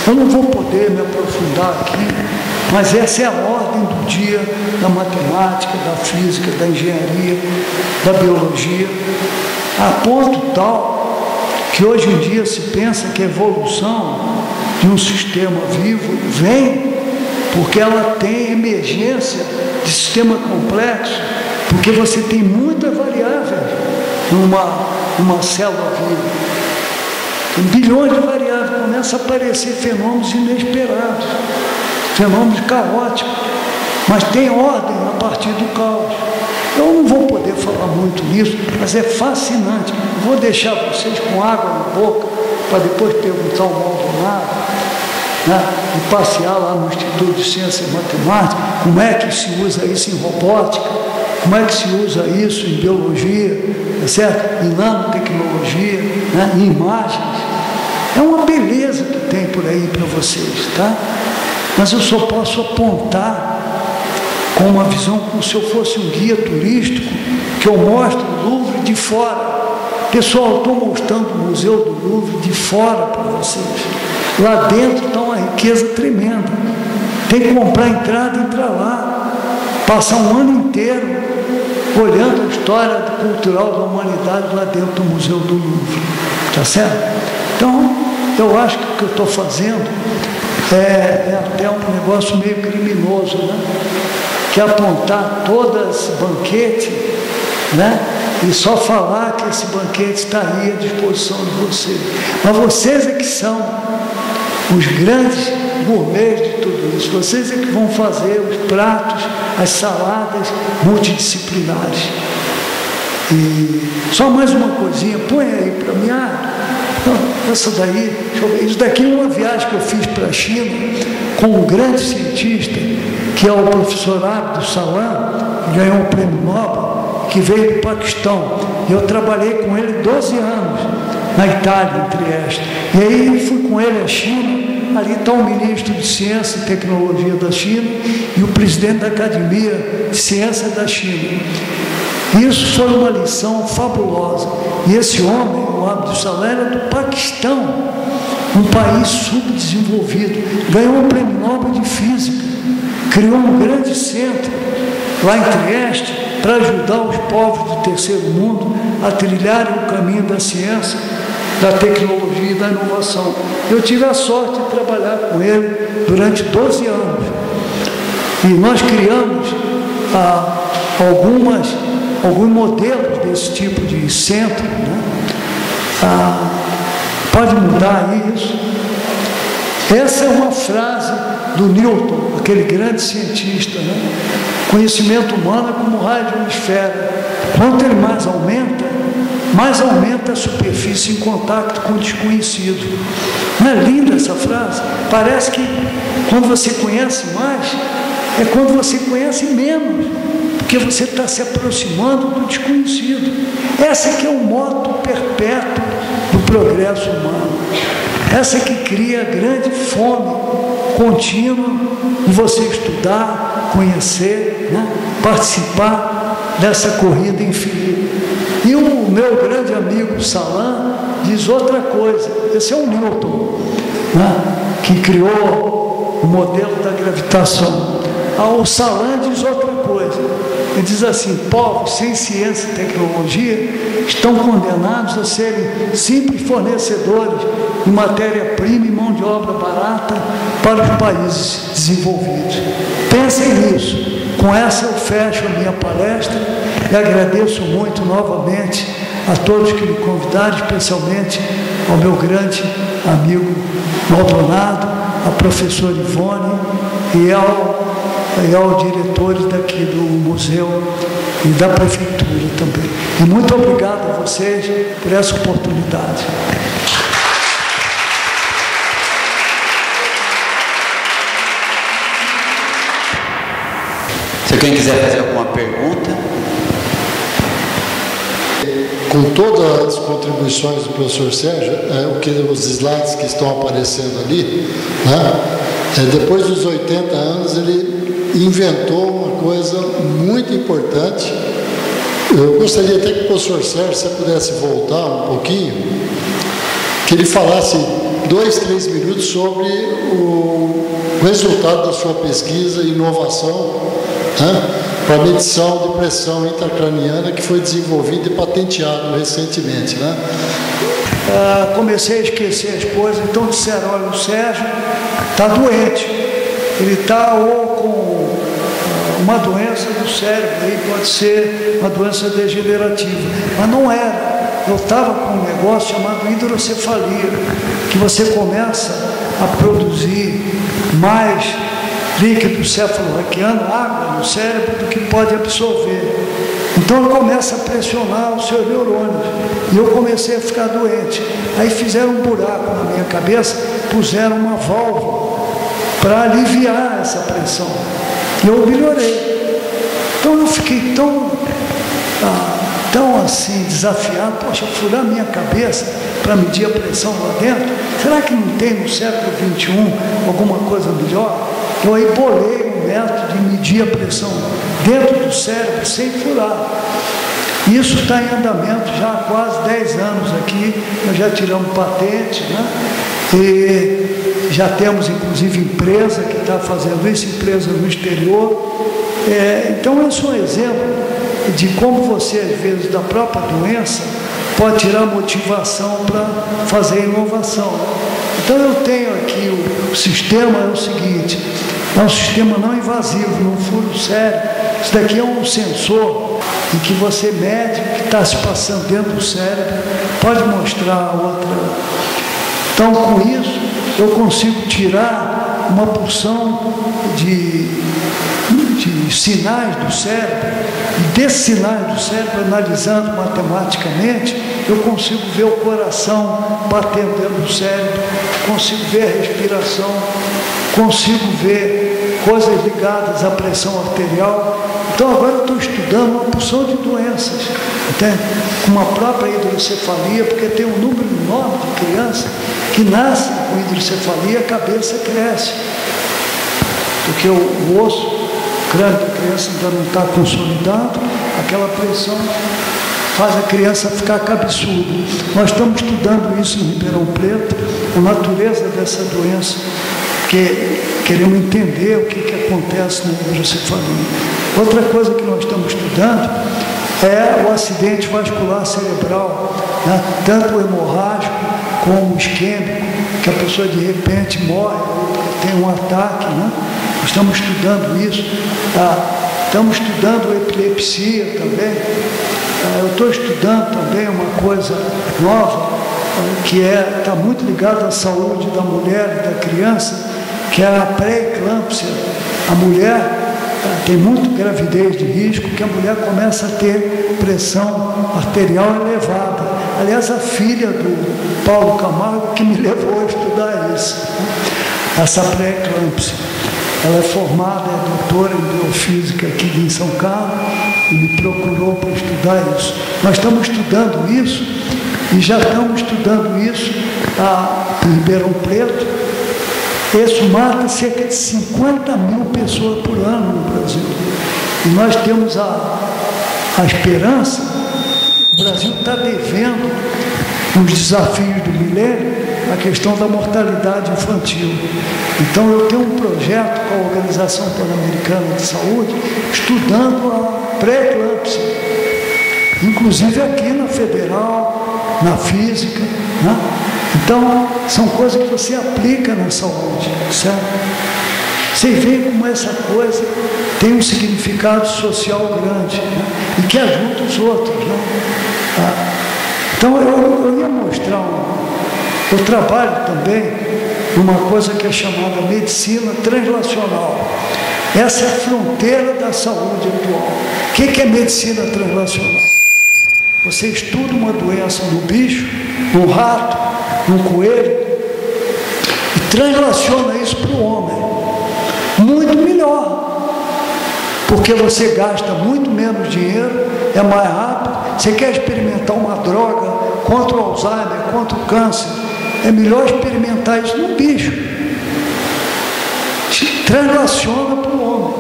Eu não vou poder me aprofundar aqui, mas essa é a ordem do dia da matemática, da física, da engenharia, da biologia, a ponto tal que hoje em dia se pensa que a evolução de um sistema vivo vem porque ela tem emergência de sistema complexo, porque você tem muita variável numa célula viva. Tem bilhões de variáveis, começam a aparecer fenômenos inesperados, fenômenos caóticos, mas tem ordem a partir do caos. Eu não vou poder falar muito nisso, mas é fascinante. Vou deixar vocês com água na boca, para depois perguntar ao Maldonado, né, e passear lá no Instituto de Ciência e Matemática, como é que se usa isso em robótica, como é que se usa isso em biologia, certo? Em nanotecnologia, né, em imagens. É uma beleza que tem por aí para vocês, tá? Mas eu só posso apontar com uma visão como se eu fosse um guia turístico, que eu mostro o Louvre de fora. Pessoal, eu estou mostrando o Museu do Louvre de fora para vocês. Lá dentro está uma riqueza tremenda. Tem que comprar entrada e entrar lá. Passar um ano inteiro olhando a história cultural da humanidade lá dentro do Museu do Louvre. Tá certo? Então, eu acho que o que eu estou fazendo é até um negócio meio criminoso, né? Que que apontar todo esse banquete, né? E só falar que esse banquete está aí à disposição de vocês. Mas vocês é que são os grandes gourmets de tudo isso. Vocês é que vão fazer os pratos, as saladas multidisciplinares. E só mais uma coisinha, põe aí para mim. Essa daí, deixa eu ver. Isso daqui é uma viagem que eu fiz para a China com um grande cientista, que é o professor Abdul Salam, que ganhou um prêmio Nobel, que veio do Paquistão. Eu trabalhei com ele 12 anos na Itália, em Trieste. E aí fui com ele à China. Ali está o ministro de Ciência e Tecnologia da China e o presidente da Academia de Ciência da China. Isso foi uma lição fabulosa. E esse homem, o Abdul Salam, era do Paquistão, um país subdesenvolvido. Ganhou um prêmio Nobel de Física. Criou um grande centro lá em Trieste para ajudar os povos do terceiro mundo a trilharem o caminho da ciência, da tecnologia e da inovação. Eu tive a sorte de trabalhar com ele durante 12 anos. E nós criamos alguns modelos desse tipo de centro, né? Pode mudar isso. Essa é uma frase do Newton, aquele grande cientista, né? Conhecimento humano é como raio de uma esfera. Quanto ele mais aumenta a superfície em contato com o desconhecido. Não é linda essa frase? Parece que quando você conhece mais, é quando você conhece menos, porque você está se aproximando do desconhecido. Essa que é o moto perpétuo do progresso humano. Essa que cria grande fome contínua de você estudar, conhecer, né? Participar dessa corrida infinita. E o meu grande amigo Salam diz outra coisa. Esse é o Newton, né? Que criou o modelo da gravitação. O Salam diz outra coisa. Ele diz assim: povos sem ciência e tecnologia estão condenados a serem simples fornecedores de matéria-prima e mão de obra barata para os países desenvolvidos. Pensem nisso. Com essa eu fecho a minha palestra e agradeço muito novamente a todos que me convidaram, especialmente ao meu grande amigo Maldonado, a professora Ivone e aos diretores daqui do museu e da prefeitura também. E muito obrigado a vocês por essa oportunidade. Se alguém quiser fazer alguma pergunta. Com todas as contribuições do professor Sérgio, os slides que estão aparecendo ali, né? Depois dos 80 anos, ele inventou uma coisa muito importante. Eu gostaria até que o professor Sérgio, se pudesse voltar um pouquinho, que ele falasse 2, 3 minutos sobre o resultado da sua pesquisa e inovação, né, para a medição de pressão intracraniana, que foi desenvolvido e patenteado recentemente, né? Comecei a esquecer as coisas, então disseram: olha, o Sérgio está doente, ele está ou com uma doença do cérebro, aí pode ser uma doença degenerativa, mas não era. Eu estava com um negócio chamado hidrocefalia, que você começa a produzir mais líquido cefalorraquiano, água no cérebro, do que pode absorver. Então ele começa a pressionar os seus neurônios. E eu comecei a ficar doente. Aí fizeram um buraco na minha cabeça, puseram uma válvula para aliviar essa pressão. E eu melhorei. Então eu fiquei tão assim, desafiado. Poxa, furar minha cabeça para medir a pressão lá dentro? Será que não tem no século XXI alguma coisa melhor? Eu aí bolei um método de medir a pressão dentro do cérebro sem furar. Isso está em andamento já há quase 10 anos aqui. Nós já tiramos patente, né? E já temos inclusive empresa que está fazendo isso, empresa no exterior. Então esse é um exemplo de como você, às vezes, da própria doença, pode tirar motivação para fazer inovação. Então eu tenho aqui o sistema é o seguinte: É um sistema não invasivo, não fura o cérebro. Isso daqui é um sensor em que você mede o que está se passando dentro do cérebro. Pode mostrar a outra. Então, com isso, eu consigo tirar uma porção de sinais do cérebro, e desses sinais do cérebro, analisando matematicamente, eu consigo ver o coração batendo dentro do cérebro, consigo ver a respiração, consigo ver coisas ligadas à pressão arterial. Então agora eu estou estudando uma porção de doenças, entende? Com uma própria hidrocefalia, porque tem um número enorme de crianças que nascem com hidrocefalia, a cabeça cresce, porque o osso, o crânio da criança ainda não está consolidado, aquela pressão faz a criança ficar cabeçuda. Nós estamos estudando isso em Ribeirão Preto, a natureza dessa doença, porque queremos entender o que acontece na hidrocefalia. Outra coisa que nós estamos estudando é o acidente vascular cerebral, né? Tanto o hemorrágico como o isquêmico, que a pessoa de repente morre, tem um ataque, né? Estamos estudando isso, estamos estudando epilepsia também. Eu estou estudando também uma coisa nova, que está muito ligada à saúde da mulher e da criança, que é a pré-eclâmpsia. A mulher tem muito gravidez de risco, que a mulher começa a ter pressão arterial elevada. Aliás, a filha do Paulo Camargo que me levou a estudar isso, essa pré-eclâmpsia. Ela é formada, é doutora em biofísica aqui em São Carlos e me procurou para estudar isso. Nós estamos estudando isso e já estamos estudando isso em Ribeirão Preto. Isso mata cerca de 50 mil pessoas por ano no Brasil. E nós temos a esperança, o Brasil está devendo nos desafios do milênio a questão da mortalidade infantil. Então eu tenho um projeto com a Organização Pan-Americana de Saúde, estudando a pré-eclâmpsia, inclusive aqui na Federal, na Física, né? Então, são coisas que você aplica na saúde, certo? Vocês veem como essa coisa tem um significado social grande, né? E que ajuda os outros, né? Então, eu ia mostrar eu trabalho também numa coisa que é chamada medicina translacional. Essa é a fronteira da saúde atual. O que é medicina translacional? Você estuda uma doença no bicho, no rato, no coelho, e translaciona isso para o homem. Muito melhor. Porque você gasta muito menos dinheiro, é mais rápido. Você quer experimentar uma droga contra o Alzheimer, contra o câncer, é melhor experimentar isso no bicho. Translaciona para o homem.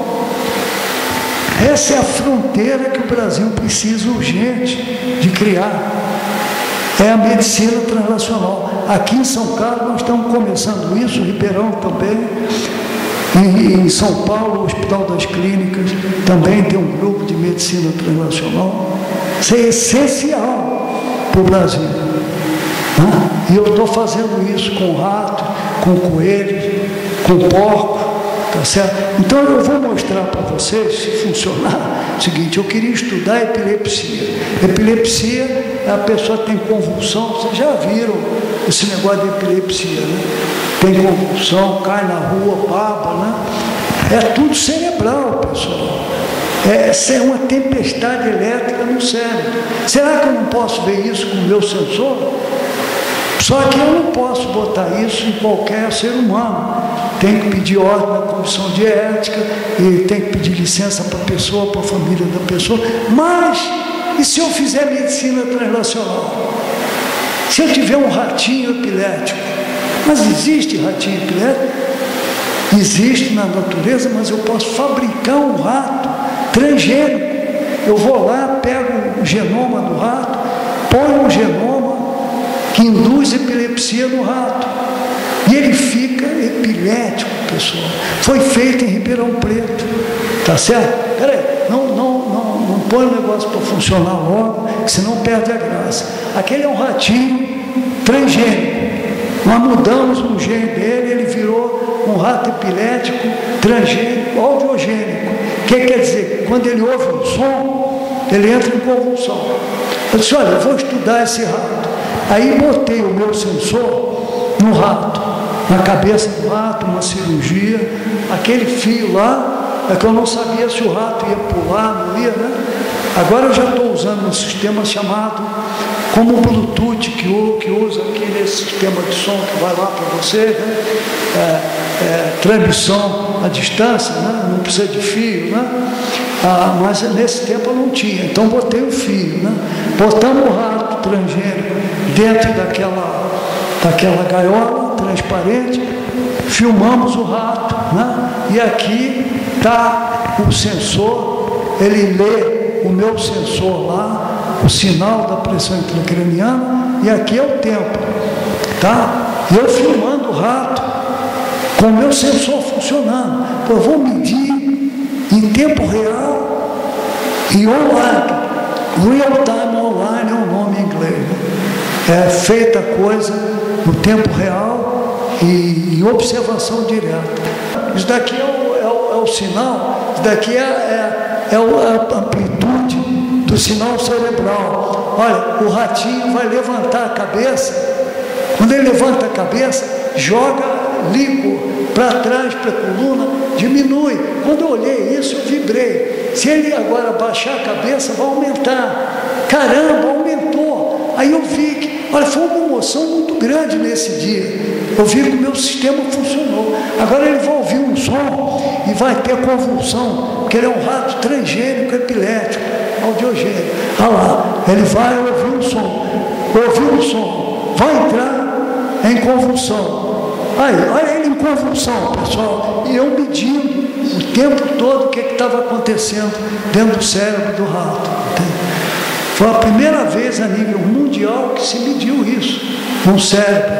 Essa é a fronteira que o Brasil precisa urgente de criar. É a medicina translacional. Aqui em São Carlos nós estamos começando isso, Ribeirão também. Em São Paulo, o Hospital das Clínicas também tem um grupo de medicina translacional. Isso é essencial para o Brasil. E eu estou fazendo isso com rato, com coelhos, com porco, tá certo? Então eu vou mostrar para vocês, se funcionar, o seguinte: eu queria estudar epilepsia. Epilepsia, a pessoa tem convulsão, vocês já viram esse negócio de epilepsia, né? Tem convulsão, cai na rua, baba, né? É tudo cerebral, pessoal. Essa é uma tempestade elétrica no cérebro. Será que eu não posso ver isso com o meu sensor? Só que eu não posso botar isso em qualquer ser humano. Tem que pedir ordem na comissão de ética, e tem que pedir licença para a pessoa, para a família da pessoa. Mas, e se eu fizer medicina translacional? Se eu tiver um ratinho epilético? Mas existe ratinho epilético? Existe na natureza, mas eu posso fabricar um rato transgênico. Eu vou lá, pego o genoma do rato, ponho um genoma que induz epilepsia no rato. E ele fica epilético, pessoal. Foi feito em Ribeirão Preto. Tá certo? Peraí, não põe o negócio para funcionar logo, senão perde a graça. Aquele é um ratinho transgênico. Nós mudamos o gene dele, ele virou um um rato epilético, transgênico, audiogênico. O que quer dizer? Quando ele ouve um som, ele entra em convulsão. Eu disse, olha, eu vou estudar esse rato. Aí botei o meu sensor no rato, na cabeça do rato, uma cirurgia, aquele fio lá, é que eu não sabia se o rato ia pular, não ia, né? Agora eu já estou usando um sistema chamado, como o Bluetooth, que usa aqui nesse sistema de som que vai lá para você, né? Transmissão à distância, né? Não precisa de fio, né? Mas nesse tempo eu não tinha, então botei o fio, né? Botamos o rato transgênico dentro daquela gaiola transparente, filmamos o rato, né? E aqui está o sensor, ele lê o meu sensor lá, o sinal da pressão intracraniana, e aqui é o tempo, tá? Eu filmando o rato com o meu sensor funcionando. Eu vou medir em tempo real e online. Real time online é o nome em inglês, né? É feita feita no tempo real e observação direta. Isso daqui é o sinal, isso daqui é a amplitude do sinal cerebral. Olha, o ratinho vai levantar a cabeça. Quando ele levanta a cabeça, joga líquor para trás, para a coluna, diminui. Quando eu olhei isso, eu vibrei. Se ele agora baixar a cabeça, vai aumentar. Caramba, aumentou. Aí eu vi que, olha, foi uma emoção muito grande nesse dia. Eu vi que o meu sistema funcionou. Agora ele vai ouvir um som e vai ter convulsão, porque ele é um rato transgênico epilético, audiogênico. Olha lá, ele vai ouvir um som. Ouviu o som, vai entrar em convulsão. Aí, olha ele em convulsão, pessoal. E eu medindo o tempo todo o que estava acontecendo dentro do cérebro do rato. Entende? Foi a primeira vez a nível mundial que se mediu isso no cérebro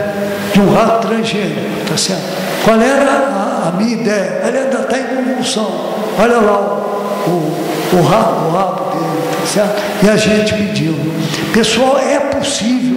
de um rato transgênico, tá certo? Qual era a minha ideia? Ele ainda está em convulsão. Olha lá o rabo dele, tá certo? E a gente mediu. Pessoal, é possível.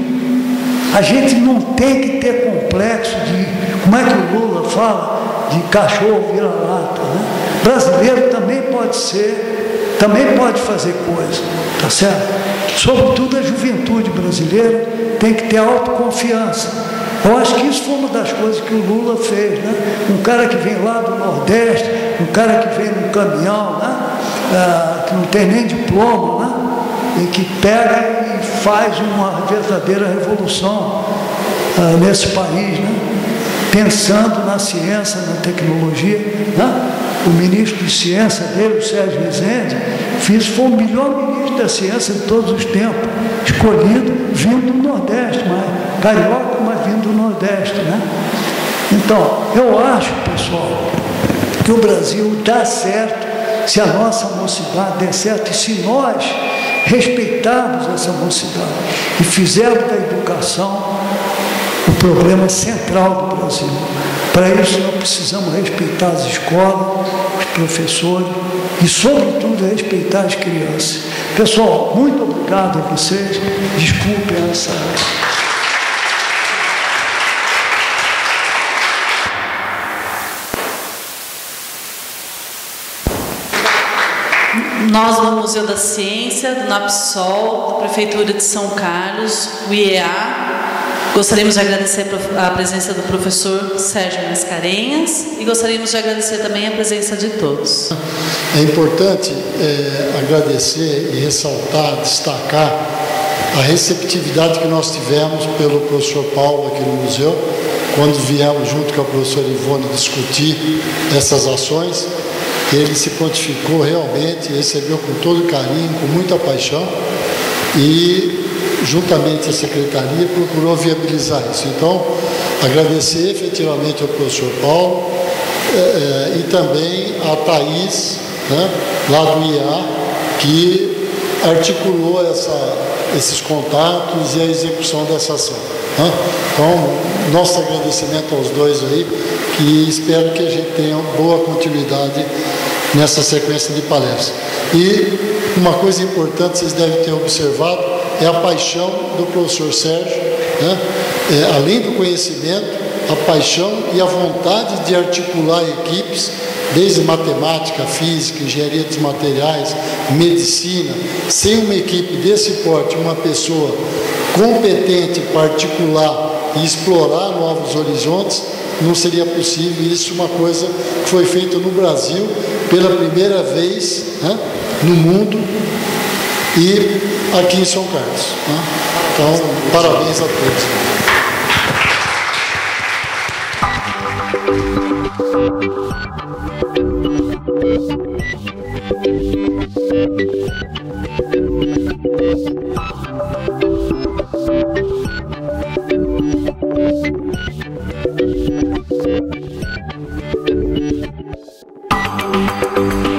A gente não tem que ter complexo de, como é que o Lula fala, de cachorro vira-lata, né? Brasileiro também pode ser, também pode fazer coisa, tá certo? Sobretudo a juventude brasileira tem que ter autoconfiança. Eu acho que isso foi uma das coisas que o Lula fez, né? Um cara que vem lá do Nordeste, um cara que vem num caminhão, né? Que não tem nem diploma, né? E que pega e faz uma verdadeira revolução nesse país, né? Pensando na ciência, na tecnologia, né? O ministro de ciência dele, o Sérgio Rezende, foi o melhor ministro da ciência de todos os tempos, escolhido vindo do Nordeste, mas carioca, mas vindo do Nordeste, né? Então, eu acho, pessoal, que o Brasil dá certo se a nossa mocidade der certo e se nós respeitarmos essa mocidade e fizermos da educação o problema central do Brasil. Para isso, nós precisamos respeitar as escolas, os professores e, sobretudo, respeitar as crianças. Pessoal, muito obrigado a vocês. Desculpem essa... Nós, do Museu da Ciência, do NAPSOL, da Prefeitura de São Carlos, o IEA, gostaríamos de agradecer a presença do professor Sérgio Mascarenhas e gostaríamos de agradecer também a presença de todos. É importante agradecer e ressaltar, destacar a receptividade que nós tivemos pelo professor Paulo aqui no museu, quando viemos junto com a professora Ivone discutir essas ações. Ele se prontificou realmente, recebeu com todo carinho, com muita paixão e, juntamente a secretaria, procurou viabilizar isso. Então, agradecer efetivamente ao professor Paulo e também a Thaís, né, lá do IA, que articulou esses contatos e a execução dessa ação. Né? Então, nosso agradecimento aos dois aí, que espero que a gente tenha boa continuidade nessa sequência de palestras. E uma coisa importante, vocês devem ter observado, é a paixão do professor Sérgio, né? Além do conhecimento, a paixão e a vontade de articular equipes, desde matemática, física, engenharia dos materiais, medicina. Sem uma equipe desse porte, uma pessoa competente para articular e explorar novos horizontes, não seria possível. Isso é uma coisa que foi feita no Brasil pela primeira vez, né, no mundo, e aqui em São Carlos, né? Então, parabéns a todos. Thank you.